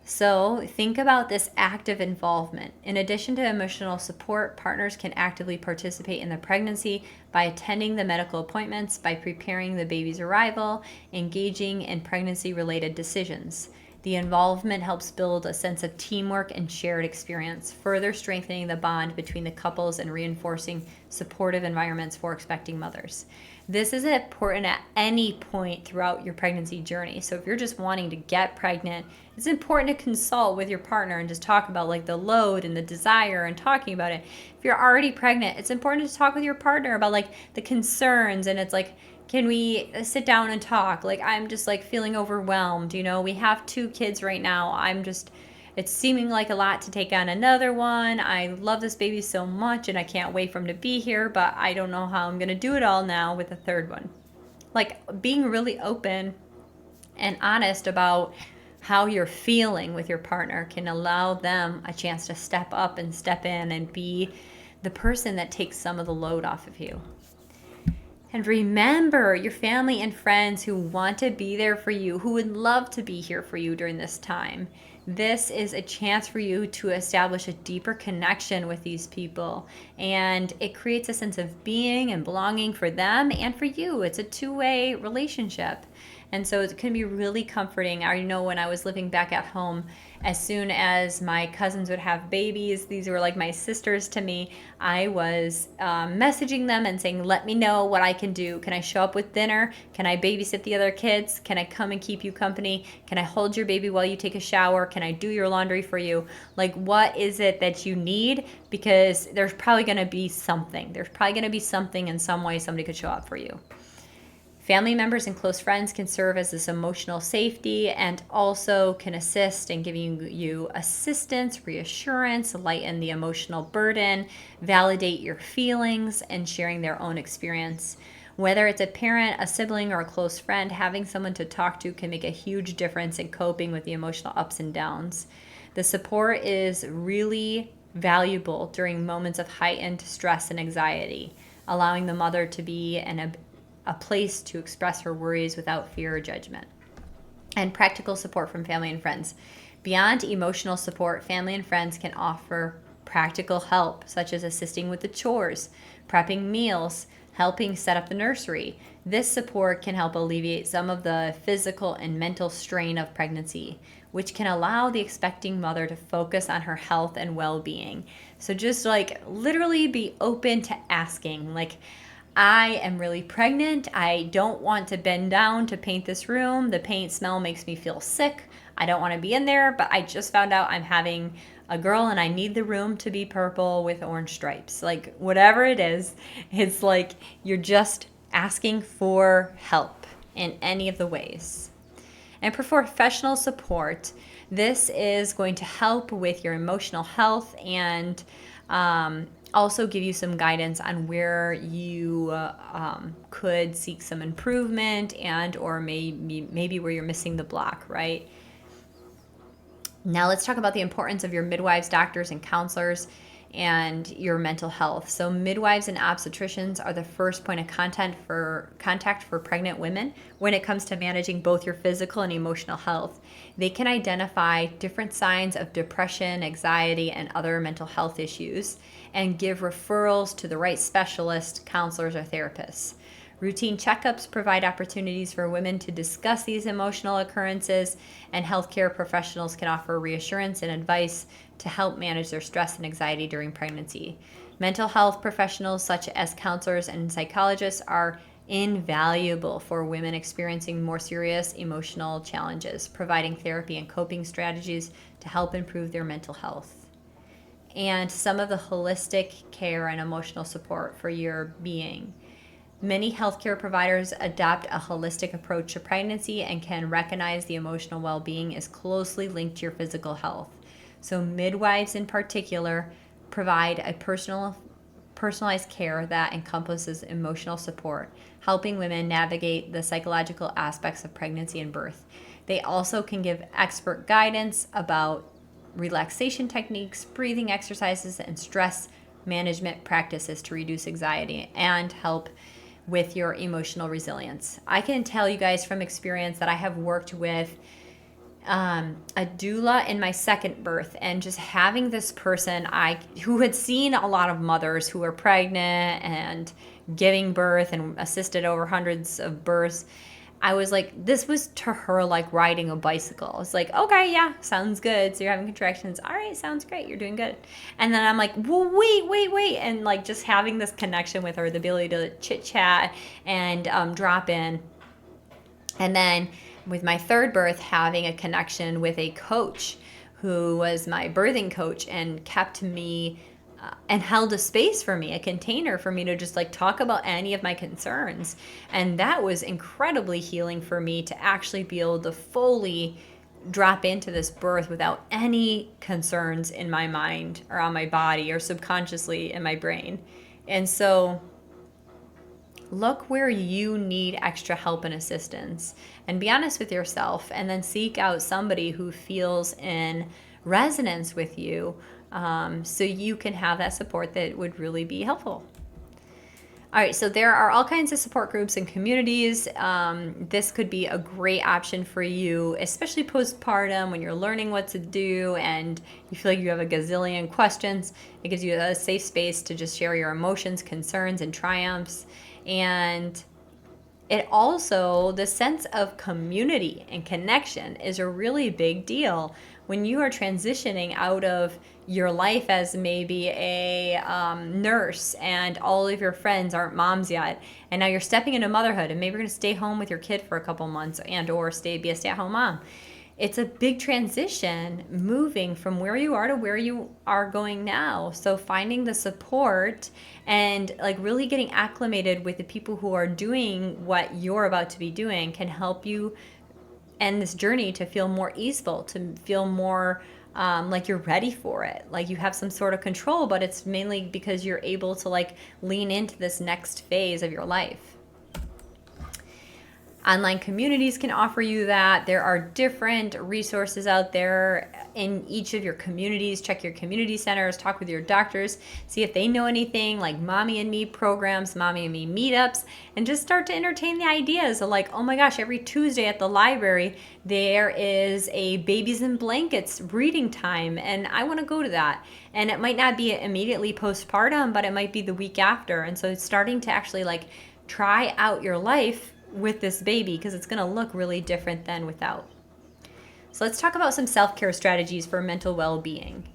So, think about this active involvement. In addition to emotional support, partners can actively participate in the pregnancy by attending the medical appointments, by preparing the baby's arrival, engaging in pregnancy related decisions. The involvement helps build a sense of teamwork and shared experience, further strengthening the bond between the couples and reinforcing supportive environments for expecting mothers. This is important at any point throughout your pregnancy journey. So if you're just wanting to get pregnant, it's important to consult with your partner and just talk about like the load and the desire and talking about it. If you're already pregnant, it's important to talk with your partner about like the concerns, and it's like, can we sit down and talk? Like, I'm just like feeling overwhelmed. We have 2 kids right now. It's seeming like a lot to take on another one. I love this baby so much and I can't wait for him to be here, but I don't know how I'm going to do it all now with a third one. Like, being really open and honest about how you're feeling with your partner can allow them a chance to step up and step in and be the person that takes some of the load off of you. And remember your family and friends who want to be there for you, who would love to be here for you during this time. This is a chance for you to establish a deeper connection with these people. And it creates a sense of being and belonging for them and for you. It's a two-way relationship. And so it can be really comforting. I know when I was living back at home, as soon as my cousins would have babies, these were like my sisters to me, I was messaging them and saying, let me know what I can do. Can I show up with dinner? Can I babysit the other kids? Can I come and keep you company? Can I hold your baby while you take a shower? Can I do your laundry for you? Like, what is it that you need? Because there's probably going to be something. There's probably going to be something in some way somebody could show up for you. Family members and close friends can serve as this emotional safety and also can assist in giving you assistance, reassurance, lighten the emotional burden, validate your feelings, and sharing their own experience. Whether it's a parent, a sibling, or a close friend, having someone to talk to can make a huge difference in coping with the emotional ups and downs. The support is really valuable during moments of heightened stress and anxiety, allowing the mother to be a place to express her worries without fear or judgment. And practical support from family and friends. Beyond emotional support, family and friends can offer practical help, such as assisting with the chores, prepping meals, helping set up the nursery, This support can help alleviate some of the physical and mental strain of pregnancy, which can allow the expecting mother to focus on her health and well being. So, just like literally be open to asking, like, I am really pregnant. I don't want to bend down to paint this room. The paint smell makes me feel sick. I don't want to be in there, but I just found out I'm having a girl and I need the room to be purple with orange stripes. Like, whatever it is, it's like you're just asking for help in any of the ways. And for professional support, this is going to help with your emotional health and also give you some guidance on where you could seek some improvement and or maybe where you're missing the block, right? Now let's talk about the importance of your midwives, doctors, and counselors and your mental health. So midwives and obstetricians are the first point of contact for pregnant women when it comes to managing both your physical and emotional health. They can identify different signs of depression, anxiety, and other mental health issues and give referrals to the right specialist, counselors, or therapists. Routine checkups provide opportunities for women to discuss these emotional occurrences, and healthcare professionals can offer reassurance and advice to help manage their stress and anxiety during pregnancy. Mental health professionals, such as counselors and psychologists, are invaluable for women experiencing more serious emotional challenges, providing therapy and coping strategies to help improve their mental health. And some of the holistic care and emotional support for your being. Many healthcare providers adopt a holistic approach to pregnancy and can recognize the emotional well being is closely linked to your physical health. So, midwives in particular provide a personalized care that encompasses emotional support, helping women navigate the psychological aspects of pregnancy and birth. They also can give expert guidance about relaxation techniques, breathing exercises, and stress management practices to reduce anxiety and help with your emotional resilience. I can tell you guys from experience that I have worked with a doula in my second birth, and just having this person who had seen a lot of mothers who were pregnant and giving birth and assisted over hundreds of births. I was like, this was to her like riding a bicycle. It's like, okay, yeah, sounds good. So you're having contractions. All right, sounds great. You're doing good. And then I'm like, well, wait. And like just having this connection with her, the ability to chit chat and drop in. And then with my third birth, having a connection with a coach who was my birthing coach and kept me and held a space for me, a container for me to just like talk about any of my concerns. And that was incredibly healing for me to actually be able to fully drop into this birth without any concerns in my mind or on my body or subconsciously in my brain. And so look where you need extra help and assistance and be honest with yourself, and then seek out somebody who feels in resonance with you, so you can have that support that would really be helpful. All right, so there are all kinds of support groups and communities. This could be a great option for you, especially postpartum when you're learning what to do and you feel like you have a gazillion questions. It gives you a safe space to just share your emotions, concerns, and triumphs. And it also, the sense of community and connection is a really big deal when you are transitioning out of your life as maybe a nurse and all of your friends aren't moms yet, and now you're stepping into motherhood and maybe you're going to stay home with your kid for a couple months and or be a stay-at-home mom. It's a big transition moving from where you are to where you are going now. So finding the support and like really getting acclimated with the people who are doing what you're about to be doing can help you end this journey to feel more easeful, to feel more like you're ready for it, like you have some sort of control, but it's mainly because you're able to like lean into this next phase of your life. Online communities can offer you that. There are different resources out there in each of your communities. Check your community centers, talk with your doctors, see if they know anything like Mommy and Me programs, Mommy and Me meetups, and just start to entertain the ideas of like, oh my gosh, every Tuesday at the library, there is a babies and blankets reading time, and I want to go to that. And it might not be immediately postpartum, but it might be the week after. And so it's starting to actually like try out your life with this baby because it's going to look really different than without. So let's talk about some self-care strategies for mental well-being.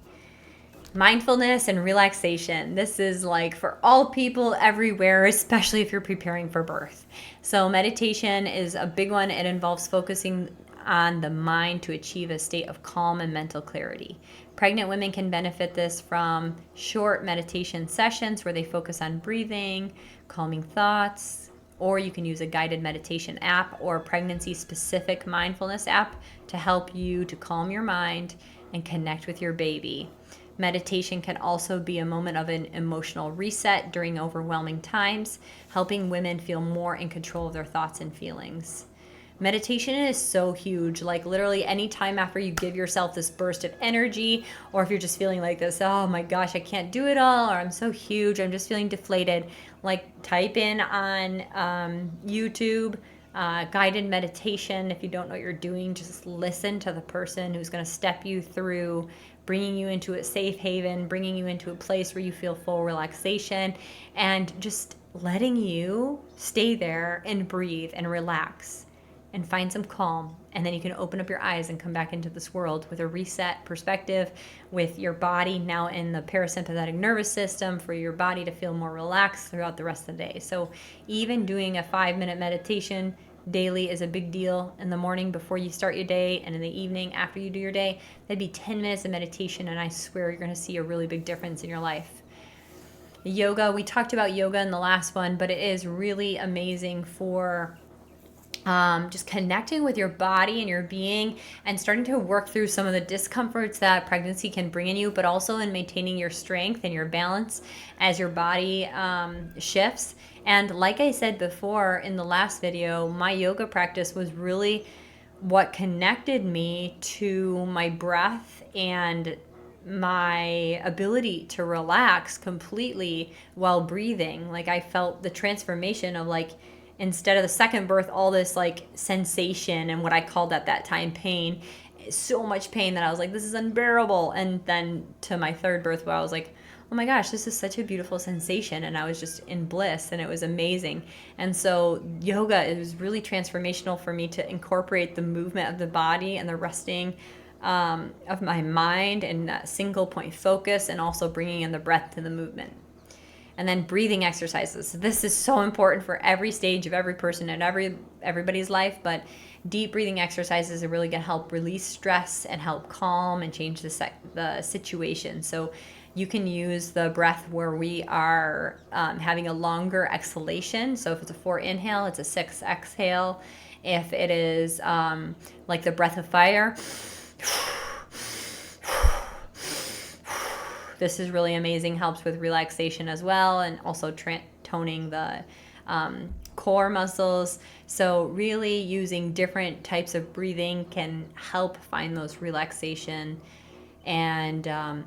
Mindfulness and relaxation. This is like for all people everywhere, especially if you're preparing for birth. So meditation is a big one. It involves focusing on the mind to achieve a state of calm and mental clarity. Pregnant women can benefit this from short meditation sessions where they focus on breathing, calming thoughts, or you can use a guided meditation app or a pregnancy specific mindfulness app to help you to calm your mind and connect with your baby. Meditation can also be a moment of an emotional reset during overwhelming times, helping women feel more in control of their thoughts and feelings. Meditation is so huge. Like literally any time after you give yourself this burst of energy, or if you're just feeling like this, oh my gosh, I can't do it all, or I'm so huge, I'm just feeling deflated, like type in on YouTube guided meditation. If you don't know what you're doing, just listen to the person who's going to step you through bringing you into a safe haven, bringing you into a place where you feel full relaxation, and just letting you stay there and breathe and relax and find some calm. And then you can open up your eyes and come back into this world with a reset perspective, with your body now in the parasympathetic nervous system for your body to feel more relaxed throughout the rest of the day. So even doing a 5-minute meditation daily is a big deal. In the morning before you start your day, and in the evening after you do your day, that'd be 10 minutes of meditation, and I swear you're going to see a really big difference in your life. Yoga, we talked about yoga in the last one, but it is really amazing for just connecting with your body and your being and starting to work through some of the discomforts that pregnancy can bring in you, but also in maintaining your strength and your balance as your body shifts. And like I said before in the last video, my yoga practice was really what connected me to my breath and my ability to relax completely while breathing. Like I felt the transformation of like, instead of the second birth, all this like sensation and what I called at that time pain, so much pain that I was like, this is unbearable. And then to my third birth where I was like, oh my gosh, this is such a beautiful sensation. And I was just in bliss and it was amazing. And so yoga is really transformational for me to incorporate the movement of the body and the resting of my mind and that single point focus, and also bringing in the breath to the movement. And then breathing exercises. This is so important for every stage of every person and everybody's life, but deep breathing exercises are really going to help release stress and help calm and change the situation. So you can use the breath where we are having a longer exhalation. So if it's a 4 inhale, it's a 6 exhale. If it is like the breath of fire, this is really amazing, helps with relaxation as well, and also toning the core muscles. So really using different types of breathing can help find those relaxation and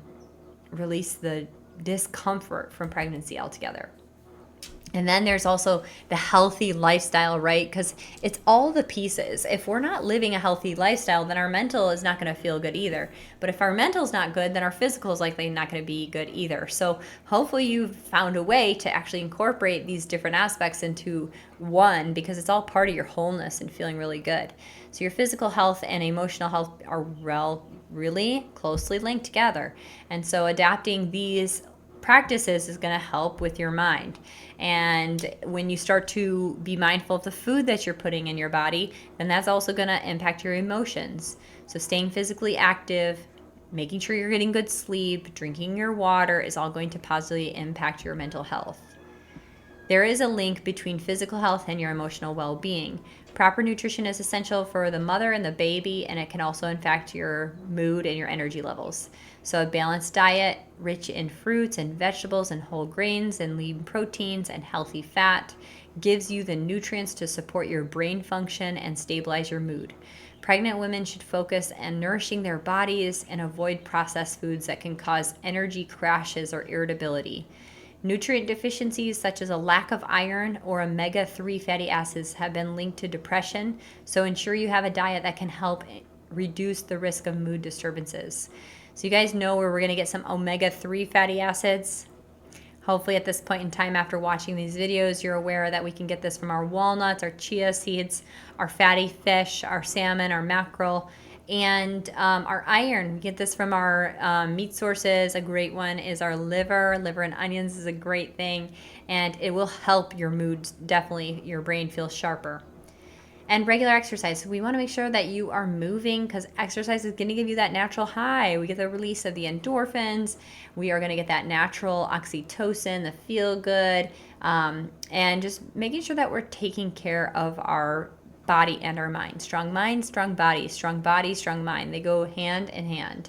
release the discomfort from pregnancy altogether. And then there's also the healthy lifestyle, right? Because it's all the pieces. If we're not living a healthy lifestyle, then our mental is not going to feel good either. But if our mental is not good, then our physical is likely not going to be good either. So hopefully you've found a way to actually incorporate these different aspects into one, because it's all part of your wholeness and feeling really good. So your physical health and emotional health are really closely linked together. And so adapting these practices is going to help with your mind. And when you start to be mindful of the food that you're putting in your body, then that's also going to impact your emotions. So staying physically active, making sure you're getting good sleep, drinking your water is all going to positively impact your mental health. There is a link between physical health and your emotional well-being. Proper nutrition is essential for the mother and the baby, and it can also impact your mood and your energy levels. So a balanced diet, rich in fruits and vegetables and whole grains and lean proteins and healthy fat, gives you the nutrients to support your brain function and stabilize your mood. Pregnant women should focus on nourishing their bodies and avoid processed foods that can cause energy crashes or irritability. Nutrient deficiencies such as a lack of iron or omega-3 fatty acids have been linked to depression, so ensure you have a diet that can help reduce the risk of mood disturbances. So you guys know where we're going to get some omega-3 fatty acids? Hopefully at this point in time after watching these videos, you're aware that we can get this from our walnuts, our chia seeds, our fatty fish, our salmon, our mackerel, and our iron. We get this from our meat sources. A great one is our liver. Liver and onions is a great thing, and it will help your mood, definitely your brain feels sharper. And regular exercise. So we want to make sure that you are moving because exercise is going to give you that natural high. We get the release of the endorphins. We are going to get that natural oxytocin, the feel good, and just making sure that we're taking care of our body and our mind. Strong mind, strong body, strong body, strong mind. They go hand in hand,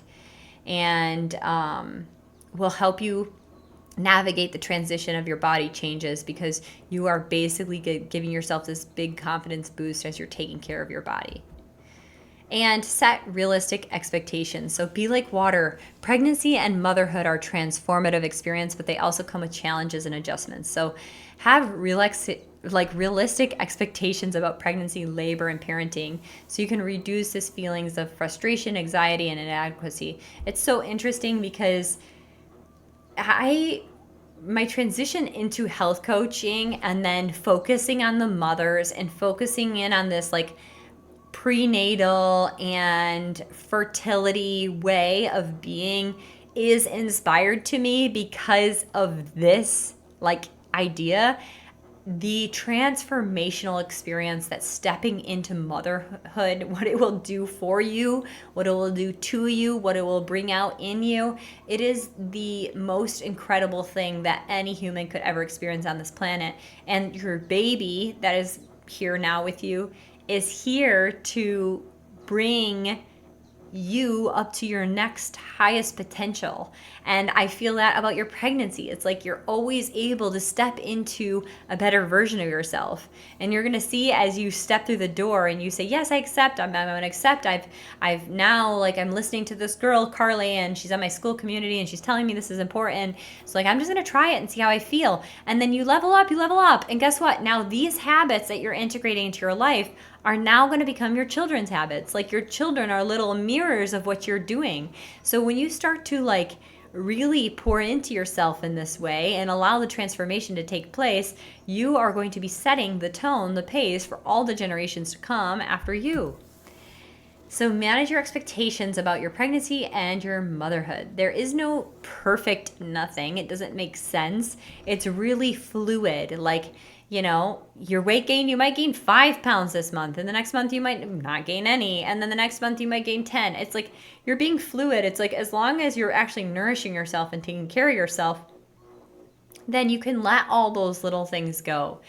and will help you navigate the transition of your body changes because you are basically giving yourself this big confidence boost as you're taking care of your body. And set realistic expectations. So be like water. Pregnancy and motherhood are transformative experience, but they also come with challenges and adjustments. So have realistic expectations about pregnancy, labor, and parenting so you can reduce these feelings of frustration, anxiety, and inadequacy. It's so interesting because my transition into health coaching and then focusing on the mothers and focusing in on this like prenatal and fertility way of being is inspired to me because of this like idea. The transformational experience that stepping into motherhood, what it will do for you, what it will do to you, what it will bring out in you, it is the most incredible thing that any human could ever experience on this planet. And your baby that is here now with you is here to bring you up to your next highest potential. And I feel that about your pregnancy. It's like you're always able to step into a better version of yourself. And you're going to see as you step through the door and you say, yes, I accept. I'm going to accept. I've now, like, I'm listening to this girl, Carly, and she's on my school community and she's telling me this is important. So like, I'm just going to try it and see how I feel. And then you level up. And guess what? Now these habits that you're integrating into your life are now going to become your children's habits. Like your children are little mirrors of what you're doing. So when you start to like really pour into yourself in this way and allow the transformation to take place, you are going to be setting the tone, the pace for all the generations to come after you. So manage your expectations about your pregnancy and your motherhood. There is no perfect nothing. It doesn't make sense. It's really fluid. Like, you know, your weight gain, you might gain 5 pounds this month, and the next month you might not gain any, and then the next month you might gain 10. It's like you're being fluid. It's like as long as you're actually nourishing yourself and taking care of yourself, then you can let all those little things go.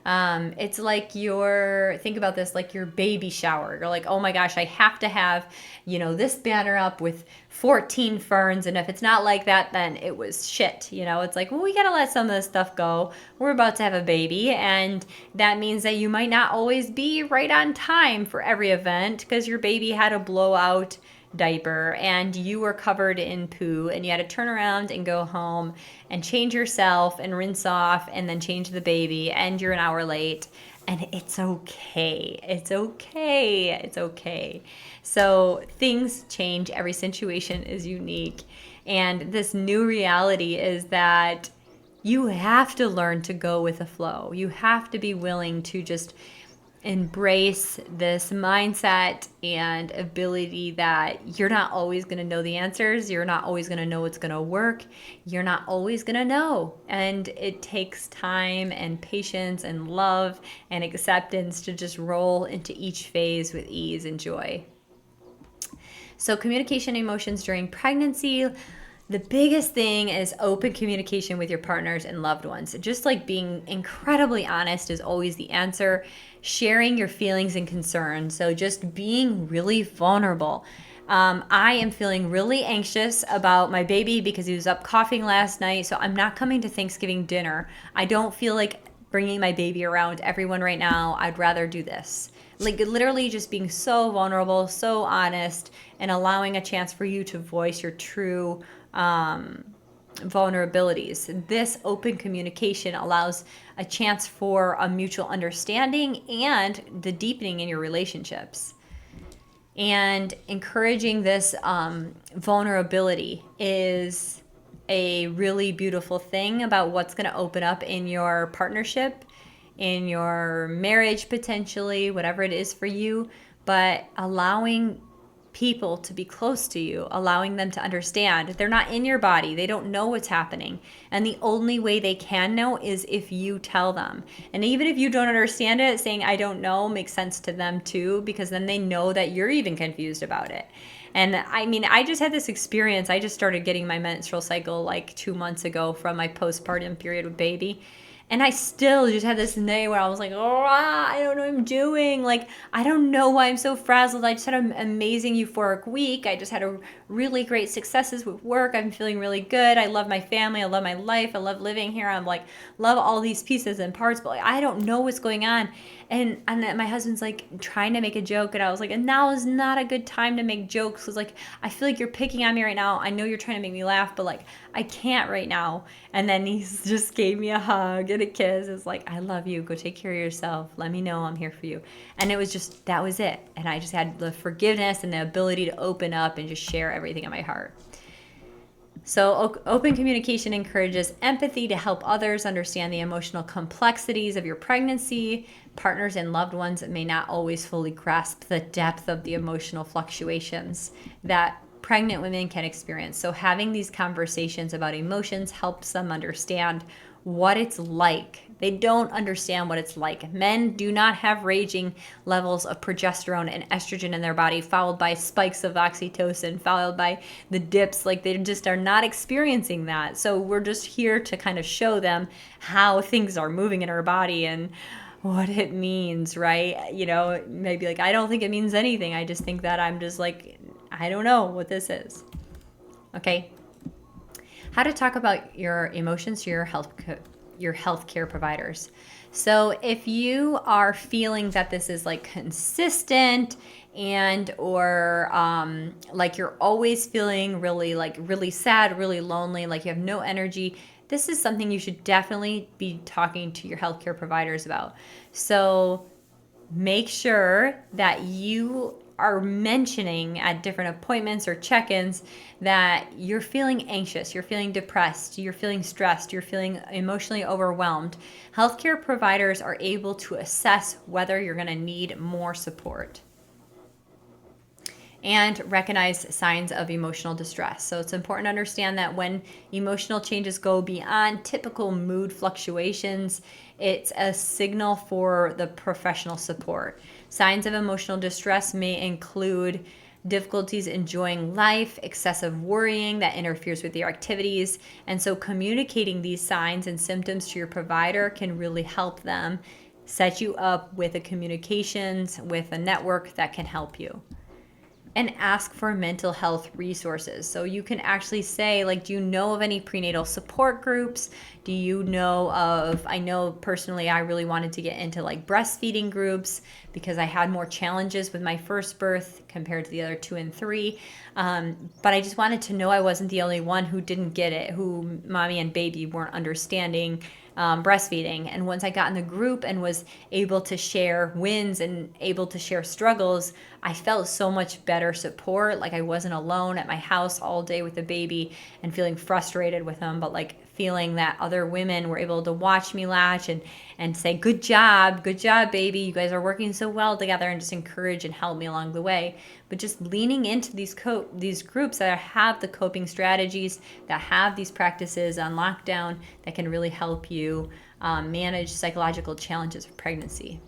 It's like think about this like your baby shower. You're like, oh my gosh, I have to have, this banner up with 14 ferns. And if it's not like that, then it was shit. It's like, well, we got to let some of this stuff go. We're about to have a baby. And that means that you might not always be right on time for every event because your baby had a blowout diaper and you were covered in poo and you had to turn around and go home and change yourself and rinse off and then change the baby and you're an hour late, and it's okay. It's okay. So things change. Every situation is unique, and this new reality is that you have to learn to go with the flow. You have to be willing to just embrace this mindset and ability that you're not always going to know the answers. You're not always going to know what's going to work. You're not always going to know. And it takes time and patience and love and acceptance to just roll into each phase with ease and joy. So communication emotions during pregnancy. The biggest thing is open communication with your partners and loved ones. Just like being incredibly honest is always the answer. Sharing your feelings and concerns. So just being really vulnerable. I am feeling really anxious about my baby because he was up coughing last night. So I'm not coming to Thanksgiving dinner. I don't feel like bringing my baby around everyone right now. I'd rather do this. Like literally just being so vulnerable, so honest, and allowing a chance for you to voice your true vulnerabilities. This open communication allows a chance for a mutual understanding and the deepening in your relationships. And encouraging this vulnerability is a really beautiful thing about what's going to open up in your partnership, in your marriage, potentially, whatever it is for you. But allowing people to be close to you, allowing them to understand they're not in your body, they don't know what's happening. And the only way they can know is if you tell them. And even if you don't understand it, saying, I don't know, makes sense to them too, because then they know that you're even confused about it. And I mean, I just had this experience. I just started getting my menstrual cycle like 2 months ago from my postpartum period with baby. And I still just had this day where I was like, oh, I don't know what I'm doing. Like, I don't know why I'm so frazzled. I just had an amazing euphoric week. I just had a really great successes with work. I'm feeling really good. I love my family. I love my life. I love living here. I'm like, love all these pieces and parts, but like, I don't know what's going on. And then my husband's like trying to make a joke. And I was like, and now is not a good time to make jokes. Cause like, I feel like you're picking on me right now. I know you're trying to make me laugh, but like, I can't right now. And then he just gave me a hug and a kiss. It's like, I love you. Go take care of yourself. Let me know I'm here for you. And it was just, that was it. And I just had the forgiveness and the ability to open up and just share everything in my heart. So open communication encourages empathy to help others understand the emotional complexities of your pregnancy. Partners and loved ones may not always fully grasp the depth of the emotional fluctuations that pregnant women can experience. So having these conversations about emotions helps them understand what it's like. They don't understand what it's like. Men do not have raging levels of progesterone and estrogen in their body, followed by spikes of oxytocin, followed by the dips. Like, they just are not experiencing that. So we're just here to kind of show them how things are moving in our body and what it means, right? You know, maybe like, I don't think it means anything. I just think that I'm just like, I don't know what this is. Okay. How to talk about your emotions to your healthcare providers. So if you are feeling that this is like consistent and or like you're always feeling really sad, really lonely, like you have no energy, this is something you should definitely be talking to your healthcare providers about. So make sure that you are mentioning at different appointments or check-ins that you're feeling anxious, you're feeling depressed, you're feeling stressed, you're feeling emotionally overwhelmed. Healthcare providers are able to assess whether you're going to need more support and recognize signs of emotional distress. So it's important to understand that when emotional changes go beyond typical mood fluctuations, it's a signal for the professional support. Signs of emotional distress may include difficulties enjoying life, excessive worrying that interferes with your activities. And so communicating these signs and symptoms to your provider can really help them set you up with a communications, with a network that can help you. And ask for mental health resources. So you can actually say, like, do you know of any prenatal support groups? Do you know of, I know personally I really wanted to get into like breastfeeding groups because I had more challenges with my first birth compared to the other 2 and 3. But I just wanted to know I wasn't the only one who didn't get it, who mommy and baby weren't understanding breastfeeding. And once I got in the group and was able to share wins and able to share struggles, I felt so much better support. Like I wasn't alone at my house all day with the baby and feeling frustrated with him, but like feeling that other women were able to watch me latch and say, good job, baby. You guys are working so well together, and just encourage and help me along the way. But just leaning into these groups that have the coping strategies, that have these practices on lockdown that can really help you manage psychological challenges of pregnancy.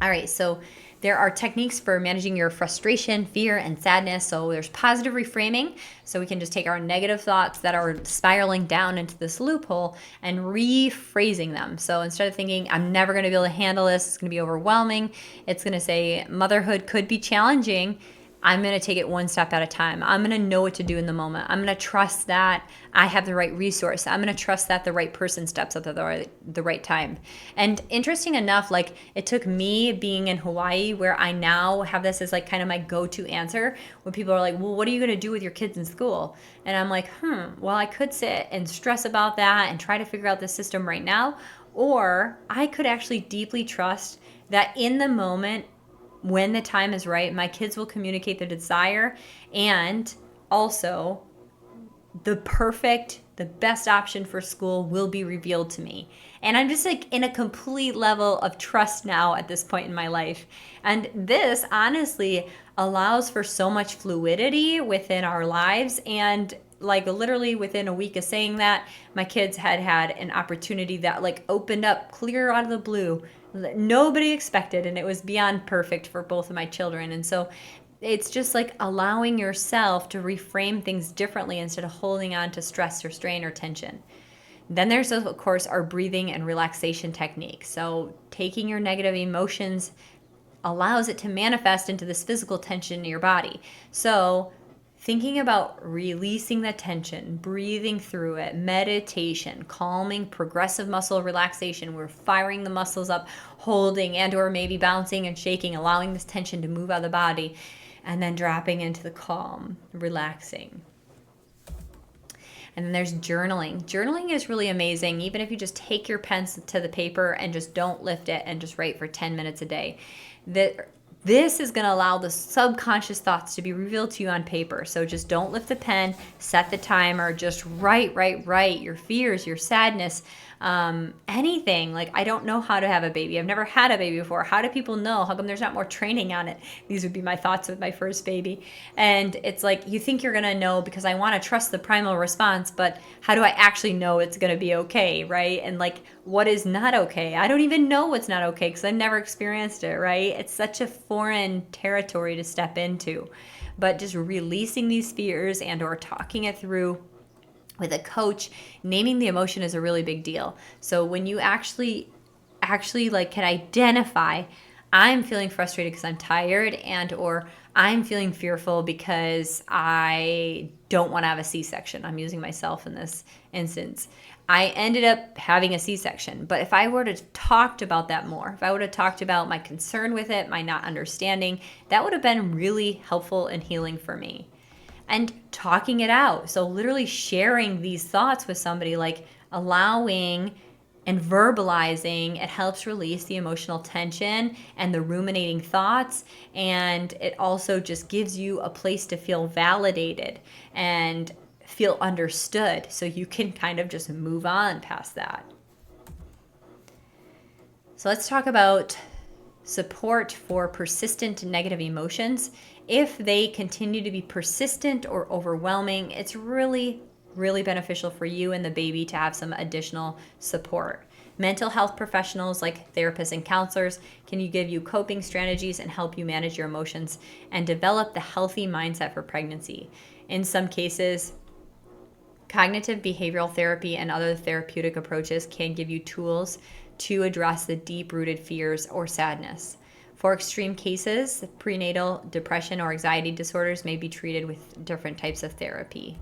All right, so there are techniques for managing your frustration, fear, and sadness. So there's positive reframing. So we can just take our negative thoughts that are spiraling down into this loophole and rephrasing them. So instead of thinking, I'm never going to be able to handle this, it's going to be overwhelming, it's going to say, motherhood could be challenging. I'm going to take it one step at a time. I'm going to know what to do in the moment. I'm going to trust that I have the right resource. I'm going to trust that the right person steps up at the right time. And interesting enough, like it took me being in Hawaii, where I now have this as like kind of my go-to answer when people are like, well, what are you going to do with your kids in school? And I'm like, well, I could sit and stress about that and try to figure out the system right now. Or I could actually deeply trust that in the moment, when the time is right, my kids will communicate their desire, and also the best option for school will be revealed to me. And I'm just like in a complete level of trust now at this point in my life. And this honestly allows for so much fluidity within our lives. And like literally within a week of saying that, my kids had an opportunity that like opened up clear out of the blue that nobody expected, and it was beyond perfect for both of my children. And so it's just like allowing yourself to reframe things differently instead of holding on to stress or strain or tension. Then there's, of course, our breathing and relaxation technique. So taking your negative emotions allows it to manifest into this physical tension in your body. So thinking about releasing the tension, breathing through it, meditation, calming, progressive muscle relaxation. We're firing the muscles up, holding and or maybe bouncing and shaking, allowing this tension to move out of the body, and then dropping into the calm, relaxing. And then there's journaling. Journaling is really amazing, even if you just take your pen to the paper and just don't lift it and just write for 10 minutes a day. This is going to allow the subconscious thoughts to be revealed to you on paper. So just don't lift the pen, set the timer, just write your fears, your sadness, anything. Like, I don't know how to have a baby. I've never had a baby before. How do people know? How come there's not more training on it? These would be my thoughts with my first baby. And it's like, you think you're going to know because I want to trust the primal response, but how do I actually know it's going to be okay, right? And like, what is not okay? I don't even know what's not okay because I've never experienced it, right? It's such a foreign territory to step into. But just releasing these fears and or talking it through with a coach, naming the emotion is a really big deal. So when you actually like can identify, I'm feeling frustrated because I'm tired, and or I'm feeling fearful because I don't want to have a C-section. I'm using myself in this instance. I ended up having a C-section. But if I were to talked about that more, if I would have talked about my concern with it, my not understanding, that would have been really helpful and healing for me. And talking it out. So literally sharing these thoughts with somebody, like allowing and verbalizing, it helps release the emotional tension and the ruminating thoughts. And it also just gives you a place to feel validated and feel understood, so you can kind of just move on past that. So let's talk about support for persistent negative emotions. If they continue to be persistent or overwhelming, it's really beneficial for you and the baby to have some additional support. Mental health professionals like therapists and counselors can give you coping strategies and help you manage your emotions and develop the healthy mindset for pregnancy. In some cases, cognitive behavioral therapy and other therapeutic approaches can give you tools to address the deep-rooted fears or sadness. For extreme cases, prenatal depression or anxiety disorders may be treated with different types of therapy.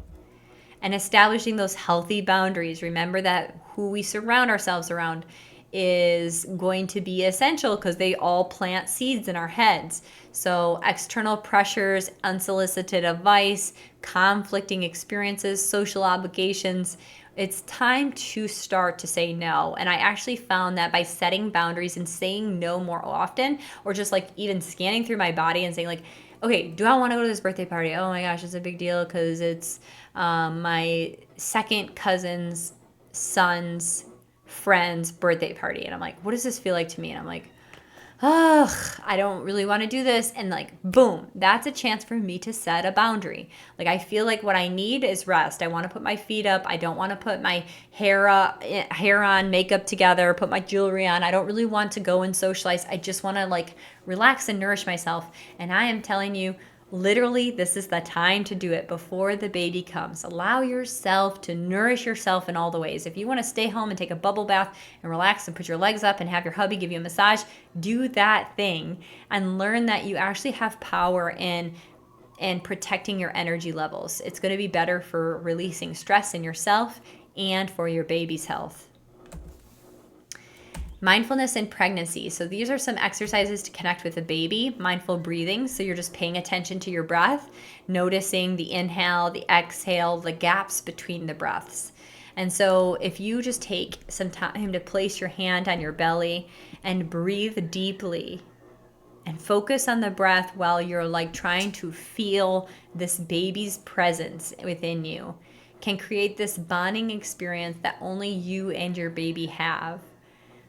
And establishing those healthy boundaries. Remember that who we surround ourselves around is going to be essential because they all plant seeds in our heads. So external pressures, unsolicited advice, conflicting experiences, social obligations, it's time to start to say no. And I actually found that by setting boundaries and saying no more often, or just like even scanning through my body and saying like, okay, do I want to go to this birthday party? Oh my gosh, it's a big deal because it's my second cousin's son's friend's birthday party. And I'm like, what does this feel like to me? And I'm like, ugh, I don't really want to do this. And like, boom, that's a chance for me to set a boundary. Like, I feel like what I need is rest. I want to put my feet up. I don't want to put my hair on, makeup together, put my jewelry on. I don't really want to go and socialize. I just want to like relax and nourish myself. And I am telling you, literally, this is the time to do it before the baby comes. Allow yourself to nourish yourself in all the ways. If you want to stay home and take a bubble bath and relax and put your legs up and have your hubby give you a massage, do that thing and learn that you actually have power in protecting your energy levels. It's going to be better for releasing stress in yourself and for your baby's health. Mindfulness in pregnancy. So these are some exercises to connect with the baby. Mindful breathing. So you're just paying attention to your breath, noticing the inhale, the exhale, the gaps between the breaths. And so if you just take some time to place your hand on your belly and breathe deeply and focus on the breath while you're like trying to feel this baby's presence within you. can create this bonding experience that only you and your baby have.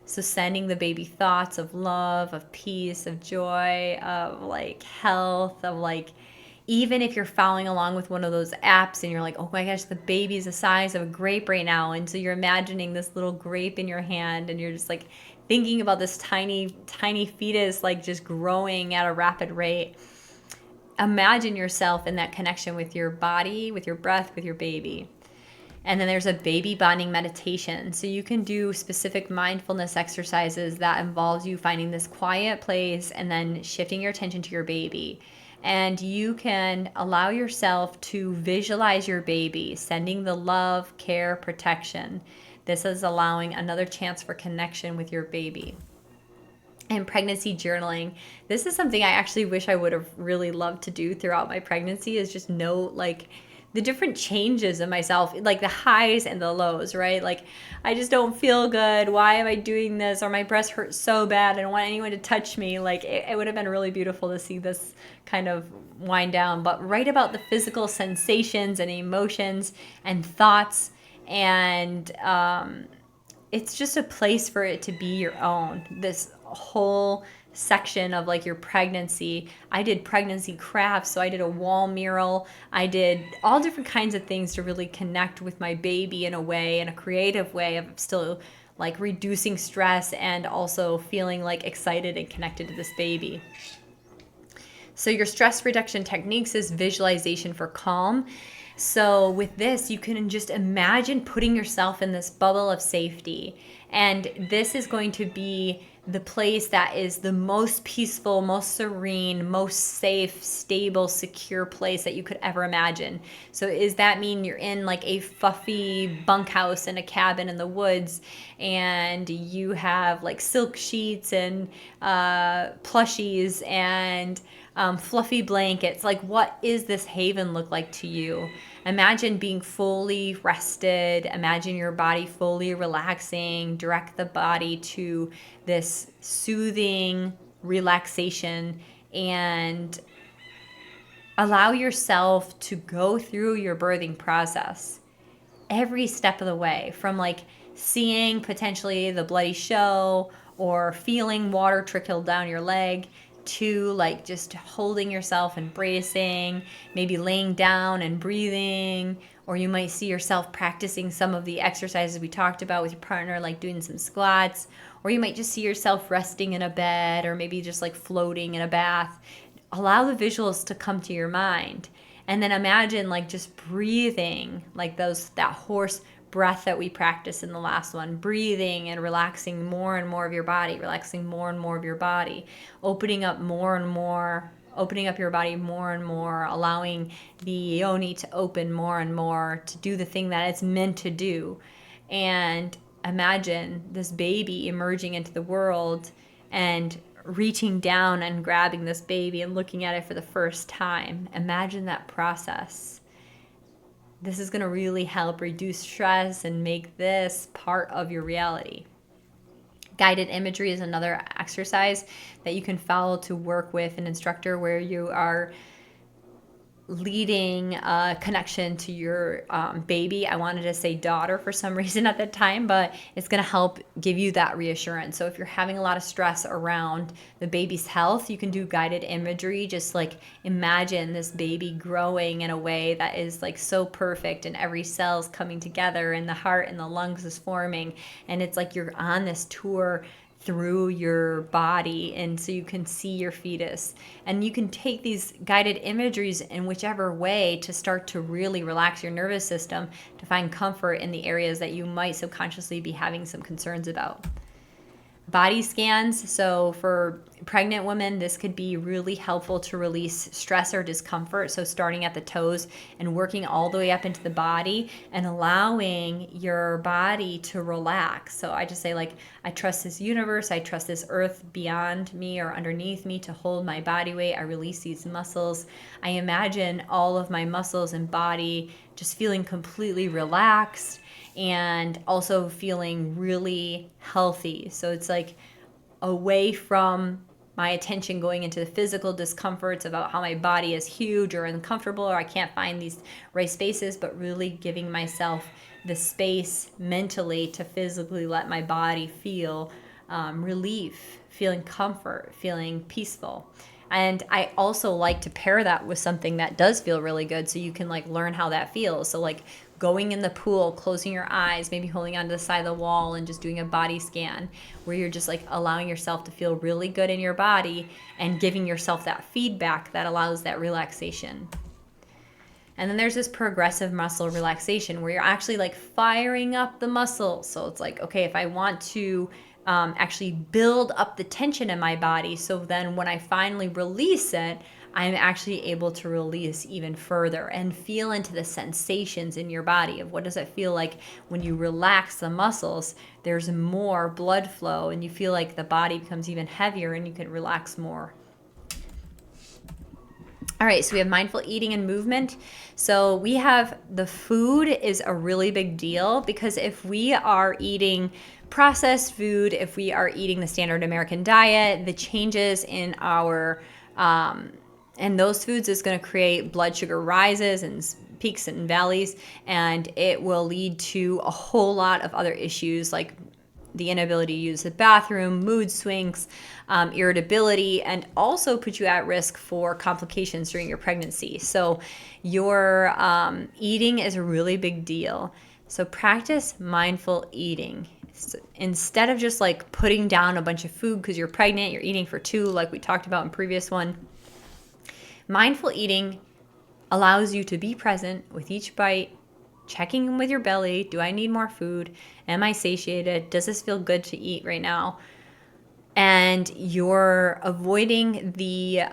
So sending the baby thoughts of love, of peace, of joy, of like health, of like, even if you're following along with one of those apps and you're like, oh my gosh, the baby's the size of a grape right now. And so you're imagining this little grape in your hand and you're just like thinking about this tiny, tiny fetus like just growing at a rapid rate. Imagine yourself in that connection with your body, with your breath, with your baby. And then there's a baby bonding meditation. So you can do specific mindfulness exercises that involves you finding this quiet place and then shifting your attention to your baby. And you can allow yourself to visualize your baby, sending the love, care, protection. This is allowing another chance for connection with your baby. And pregnancy journaling. This is something I actually wish I would have really loved to do throughout my pregnancy, is just note like the different changes in myself, like the highs and the lows, right? Like, I just don't feel good. Why am I doing this? Or my breast hurts so bad. I don't want anyone to touch me. Like, it would have been really beautiful to see this kind of wind down. But write about the physical sensations and emotions and thoughts. And it's just a place for it to be your own. This whole section of like your pregnancy. I did pregnancy crafts, so I did a wall mural. I did all different kinds of things to really connect with my baby in a way, in a creative way of still like reducing stress and also feeling like excited and connected to this baby. So your stress reduction techniques is visualization for calm. So with this, you can just imagine putting yourself in this bubble of safety. And this is going to be the place that is the most peaceful, most serene, most safe, stable, secure place that you could ever imagine. So does that mean you're in like a fluffy bunkhouse in a cabin in the woods and you have like silk sheets and plushies and fluffy blankets? Like, what is this haven look like to you? Imagine being fully rested. Imagine your body fully relaxing. Direct the body to this soothing relaxation and allow yourself to go through your birthing process every step of the way, from like seeing potentially the bloody show or feeling water trickle down your leg to like just holding yourself and bracing, maybe laying down and breathing, or you might see yourself practicing some of the exercises we talked about with your partner, like doing some squats, or you might just see yourself resting in a bed or maybe just like floating in a bath. Allow the visuals to come to your mind. And then imagine like just breathing, like that hoarse breath that we practiced in the last one, breathing and relaxing more and more of your body, relaxing more and more of your body, opening up more and more, opening up your body more and more, allowing the yoni to open more and more to do the thing that it's meant to do. And imagine this baby emerging into the world and reaching down and grabbing this baby and looking at it for the first time. Imagine that process. This is going to really help reduce stress and make this part of your reality. Guided imagery is another exercise that you can follow to work with an instructor where you are leading a connection to your baby. I wanted to say daughter for some reason at that time, but it's going to help give you that reassurance. So if you're having a lot of stress around the baby's health, you can do guided imagery. Just like imagine this baby growing in a way that is like so perfect and every cell's coming together and the heart and the lungs is forming. And it's like you're on this tour through your body, and so you can see your fetus, and you can take these guided imageries in whichever way to start to really relax your nervous system, to find comfort in the areas that you might subconsciously be having some concerns about. Body scans. So for pregnant women, this could be really helpful to release stress or discomfort. So starting at the toes and working all the way up into the body and allowing your body to relax. So I just say like, I trust this universe. I trust this earth beyond me or underneath me to hold my body weight. I release these muscles. I imagine all of my muscles and body just feeling completely relaxed and also feeling really healthy. So it's like away from my attention going into the physical discomforts about how my body is huge or uncomfortable or I can't find these right spaces, but really giving myself the space mentally to physically let my body feel relief, feeling comfort, feeling peaceful. And I also like to pair that with something that does feel really good so you can like learn how that feels. So like going in the pool, closing your eyes, maybe holding onto the side of the wall and just doing a body scan where you're just like allowing yourself to feel really good in your body and giving yourself that feedback that allows that relaxation. And then there's this progressive muscle relaxation where you're actually like firing up the muscles. So it's like, okay, if I want to actually build up the tension in my body, so then when I finally release it, I'm actually able to release even further and feel into the sensations in your body of what does it feel like when you relax the muscles. There's more blood flow and you feel like the body becomes even heavier and you can relax more. All right, so we have mindful eating and movement. So we have the food is a really big deal because if we are eating processed food, if we are eating the standard American diet, the changes in our and those foods is going to create blood sugar rises and peaks and valleys, and it will lead to a whole lot of other issues like the inability to use the bathroom, mood swings, irritability, and also put you at risk for complications during your pregnancy. So your eating is a really big deal. So practice mindful eating. So instead of just like putting down a bunch of food because you're pregnant, you're eating for two like we talked about in previous one. Mindful eating allows you to be present with each bite, checking in with your belly. Do I need more food? Am I satiated? Does this feel good to eat right now? And you're avoiding the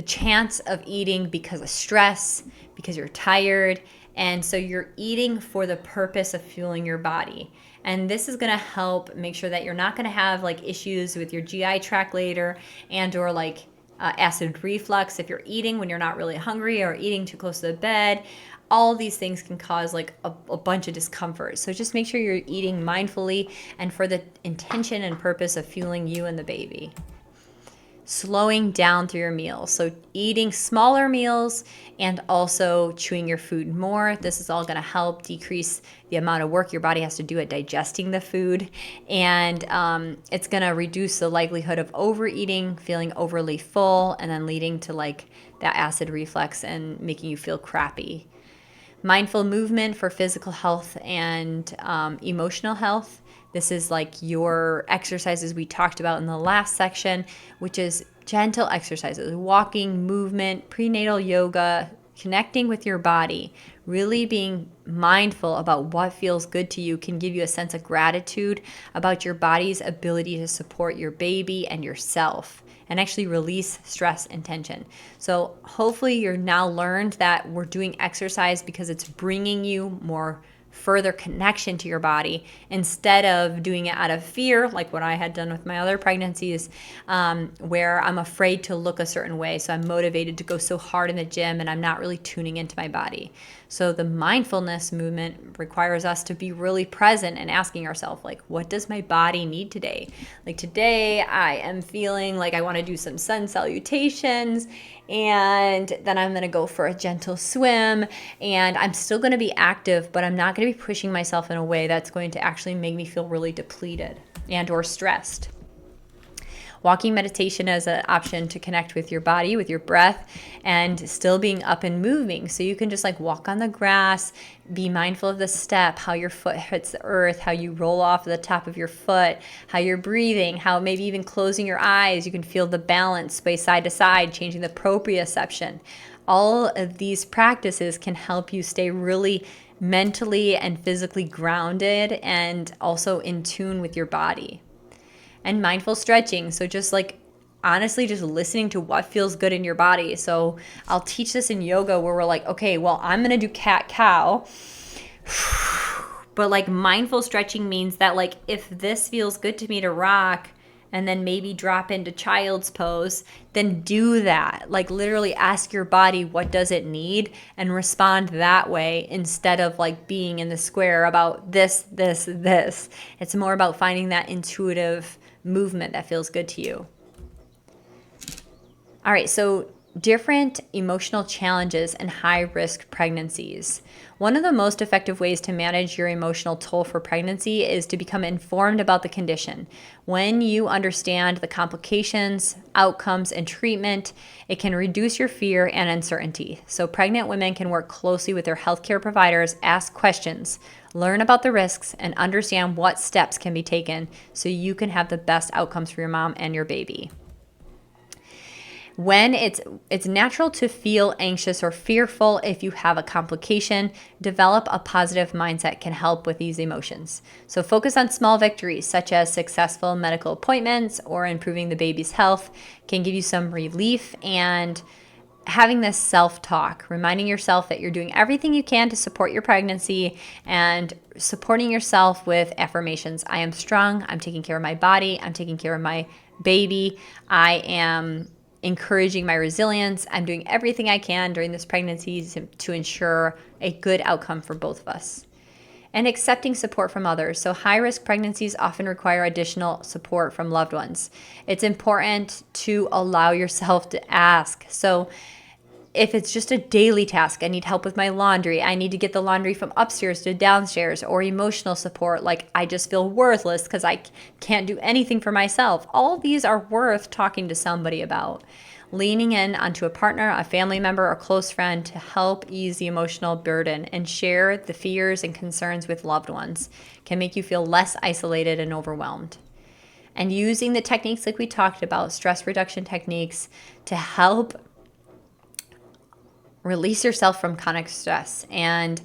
chance of eating because of stress, because you're tired. And so you're eating for the purpose of fueling your body. And this is going to help make sure that you're not going to have like issues with your GI tract later and or like acid reflux if you're eating when you're not really hungry or eating too close to the bed. All of these things can cause like a bunch of discomfort. So just make sure you're eating mindfully and for the intention and purpose of fueling you and the baby. Slowing down through your meals. So eating smaller meals and also chewing your food more. This is all going to help decrease the amount of work your body has to do at digesting the food. And it's going to reduce the likelihood of overeating, feeling overly full, and then leading to like that acid reflux and making you feel crappy. Mindful movement for physical health and emotional health. This is like your exercises we talked about in the last section, which is gentle exercises, walking, movement, prenatal yoga, connecting with your body, really being mindful about what feels good to you can give you a sense of gratitude about your body's ability to support your baby and yourself and actually release stress and tension. So hopefully you're now learned that we're doing exercise because it's bringing you more further connection to your body instead of doing it out of fear, like what I had done with my other pregnancies, where I'm afraid to look a certain way. So I'm motivated to go so hard in the gym and I'm not really tuning into my body. So the mindfulness movement requires us to be really present and asking ourselves, like, what does my body need today? Like today I am feeling like I want to do some sun salutations and then I'm going to go for a gentle swim and I'm still going to be active, but I'm not going to be pushing myself in a way that's going to actually make me feel really depleted and or stressed. Walking meditation as an option to connect with your body, with your breath, and still being up and moving. So you can just like walk on the grass, be mindful of the step, how your foot hits the earth, how you roll off the top of your foot, how you're breathing, how maybe even closing your eyes, you can feel the balance, sway side to side, changing the proprioception. All of these practices can help you stay really mentally and physically grounded and also in tune with your body. And mindful stretching. So just like honestly just listening to what feels good in your body. So I'll teach this in yoga where we're like, okay, well, I'm going to do cat cow. But like mindful stretching means that like if this feels good to me to rock and then maybe drop into child's pose, then do that. Like literally ask your body what does it need and respond that way instead of like being in the square about this. It's more about finding that intuitive movement that feels good to you. All right, so different emotional challenges and high risk pregnancies. One of the most effective ways to manage your emotional toll for pregnancy is to become informed about the condition. When you understand the complications, outcomes, and treatment, it can reduce your fear and uncertainty. So, pregnant women can work closely with their healthcare providers, ask questions, learn about the risks, and understand what steps can be taken so you can have the best outcomes for your mom and your baby. When it's natural to feel anxious or fearful if you have a complication, develop a positive mindset can help with these emotions. So focus on small victories such as successful medical appointments or improving the baby's health can give you some relief, and having this self-talk, reminding yourself that you're doing everything you can to support your pregnancy and supporting yourself with affirmations. I am strong, I'm taking care of my body, I'm taking care of my baby, I am encouraging my resilience. I'm doing everything I can during this pregnancy to ensure a good outcome for both of us. And accepting support from others. So, high risk pregnancies often require additional support from loved ones. It's important to allow yourself to ask. So, if it's just a daily task, I need help with my laundry, I need to get the laundry from upstairs to downstairs, or emotional support, like I just feel worthless because I can't do anything for myself. All these are worth talking to somebody about. Leaning in onto a partner, a family member, or close friend to help ease the emotional burden and share the fears and concerns with loved ones can make you feel less isolated and overwhelmed. And using the techniques like we talked about, stress reduction techniques, to help release yourself from chronic stress, and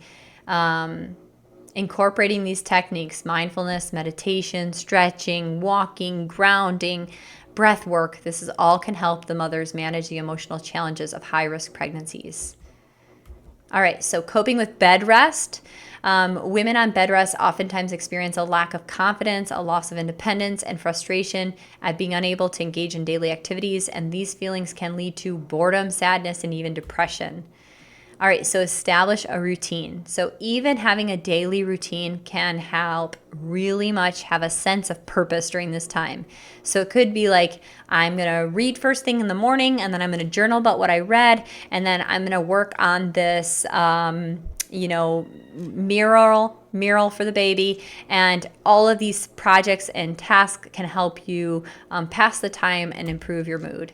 incorporating these techniques, mindfulness, meditation, stretching, walking, grounding, breath work, this is all can help the mothers manage the emotional challenges of high risk pregnancies. All right, so coping with bed rest. Women on bed rest oftentimes experience a lack of confidence, a loss of independence, and frustration at being unable to engage in daily activities, and these feelings can lead to boredom, sadness, and even depression. All right, so establish a routine. So even having a daily routine can help really much have a sense of purpose during this time. So it could be like, I'm going to read first thing in the morning, and then I'm going to journal about what I read, and then I'm going to work on this, mural for the baby. And all of these projects and tasks can help you pass the time and improve your mood.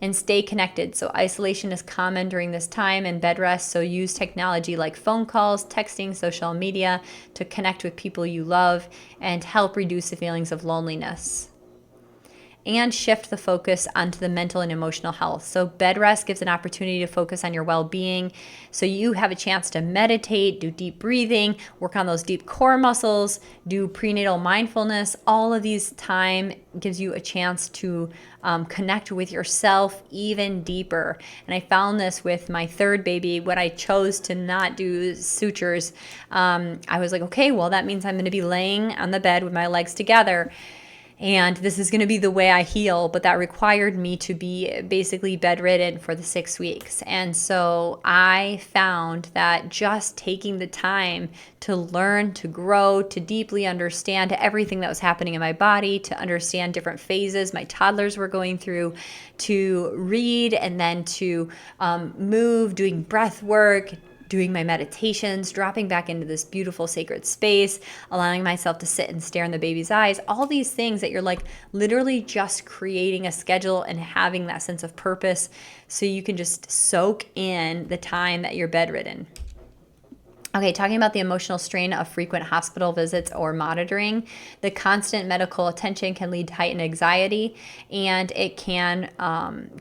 And stay connected. So isolation is common during this time and bed rest. So use technology like phone calls, texting, social media to connect with people you love and help reduce the feelings of loneliness. And shift the focus onto the mental and emotional health. So bed rest gives an opportunity to focus on your well-being. So you have a chance to meditate, do deep breathing, work on those deep core muscles, do prenatal mindfulness. All of these time gives you a chance to connect with yourself even deeper. And I found this with my third baby when I chose to not do sutures. I was like, okay, well, that means I'm going to be laying on the bed with my legs together. And this is going to be the way I heal, but that required me to be basically bedridden for the 6 weeks. And so I found that just taking the time to learn, to grow, to deeply understand everything that was happening in my body, to understand different phases my toddlers were going through, to read and then to move, doing breath work, doing my meditations, dropping back into this beautiful sacred space, allowing myself to sit and stare in the baby's eyes, all these things that you're like literally just creating a schedule and having that sense of purpose so you can just soak in the time that you're bedridden. Okay, talking about the emotional strain of frequent hospital visits or monitoring, the constant medical attention can lead to heightened anxiety, and it can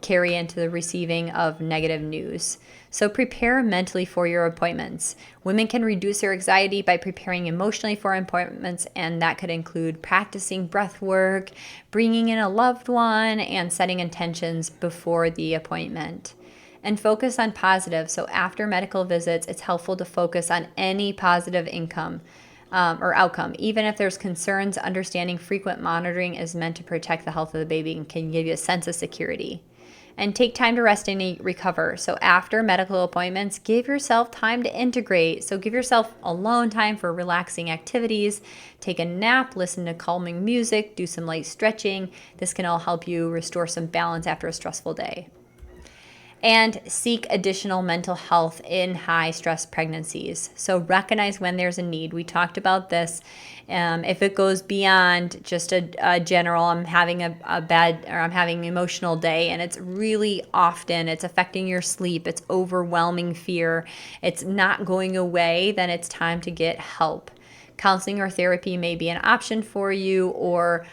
carry into the receiving of negative news. So prepare mentally for your appointments. Women can reduce their anxiety by preparing emotionally for appointments, and that could include practicing breath work, bringing in a loved one, and setting intentions before the appointment. And focus on positive. So after medical visits, it's helpful to focus on any positive outcome. Even if there's concerns, understanding frequent monitoring is meant to protect the health of the baby and can give you a sense of security. And take time to rest and recover. So after medical appointments, give yourself time to integrate. So give yourself alone time for relaxing activities. Take a nap, listen to calming music, do some light stretching. This can all help you restore some balance after a stressful day. and seek additional mental health in high stress pregnancies. So recognize when there's a need. We talked about this. If it goes beyond just a general, I'm having a bad, or I'm having an emotional day, and it's really often, it's affecting your sleep, it's overwhelming fear, it's not going away, then it's time to get help. Counseling or therapy may be an option for you, or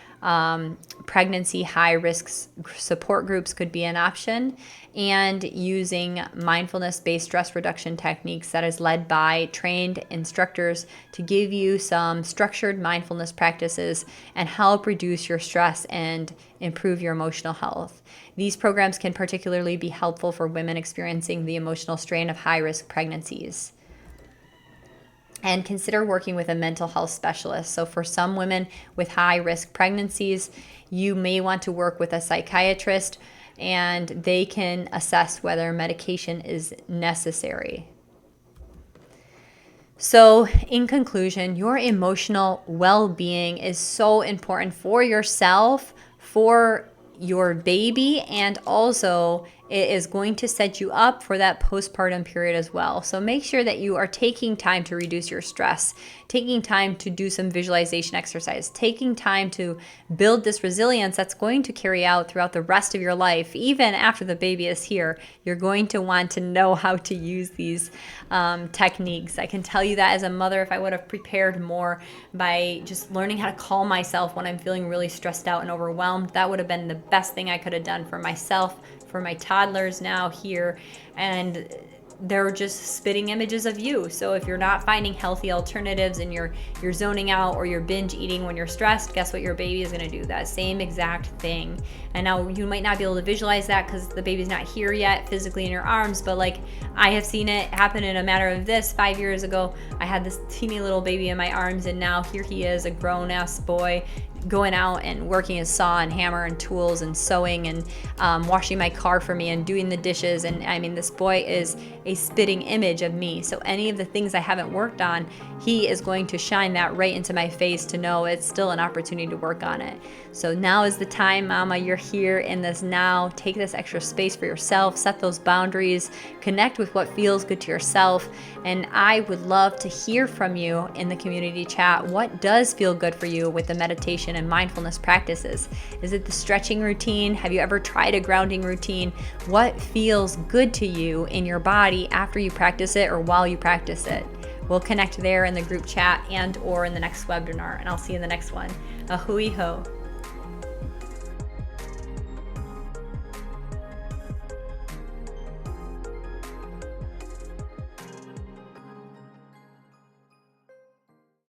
pregnancy high risk support groups could be an option, and using mindfulness-based stress reduction techniques that is led by trained instructors to give you some structured mindfulness practices and help reduce your stress and improve your emotional health. These programs can particularly be helpful for women experiencing the emotional strain of high-risk pregnancies. And consider working with a mental health specialist. So for some women with high risk pregnancies, you may want to work with a psychiatrist, and they can assess whether medication is necessary. So in conclusion, your emotional well-being is so important for yourself, for your baby, and also it is going to set you up for that postpartum period as well. So make sure that you are taking time to reduce your stress, taking time to do some visualization exercise, taking time to build this resilience that's going to carry out throughout the rest of your life. Even after the baby is here, you're going to want to know how to use these techniques. I can tell you that as a mother, if I would have prepared more by just learning how to calm myself when I'm feeling really stressed out and overwhelmed, that would have been the best thing I could have done for myself, for my toddlers now here, and they're just spitting images of you. So if you're not finding healthy alternatives and you're zoning out or you're binge eating when you're stressed, guess what your baby is going to do? That same exact thing. And now you might not be able to visualize that because the baby's not here yet physically in your arms, but like I have seen it happen in a matter of this. 5 years ago, I had this teeny little baby in my arms, and now here he is, a grown-ass boy, going out and working his saw and hammer and tools and sewing and washing my car for me and doing the dishes. And I mean, this boy is a spitting image of me. So any of the things I haven't worked on, he is going to shine that right into my face to know it's still an opportunity to work on it. So now is the time, mama. You're here in this now. Take this extra space for yourself, set those boundaries, connect with what feels good to yourself. And I would love to hear from you in the community chat. What does feel good for you with the meditation and mindfulness practices? Is it the stretching routine? Have you ever tried a grounding routine? What feels good to you in your body after you practice it or while you practice it? We'll connect there in the group chat and or in the next webinar, and I'll see you in the next one. A hui ho.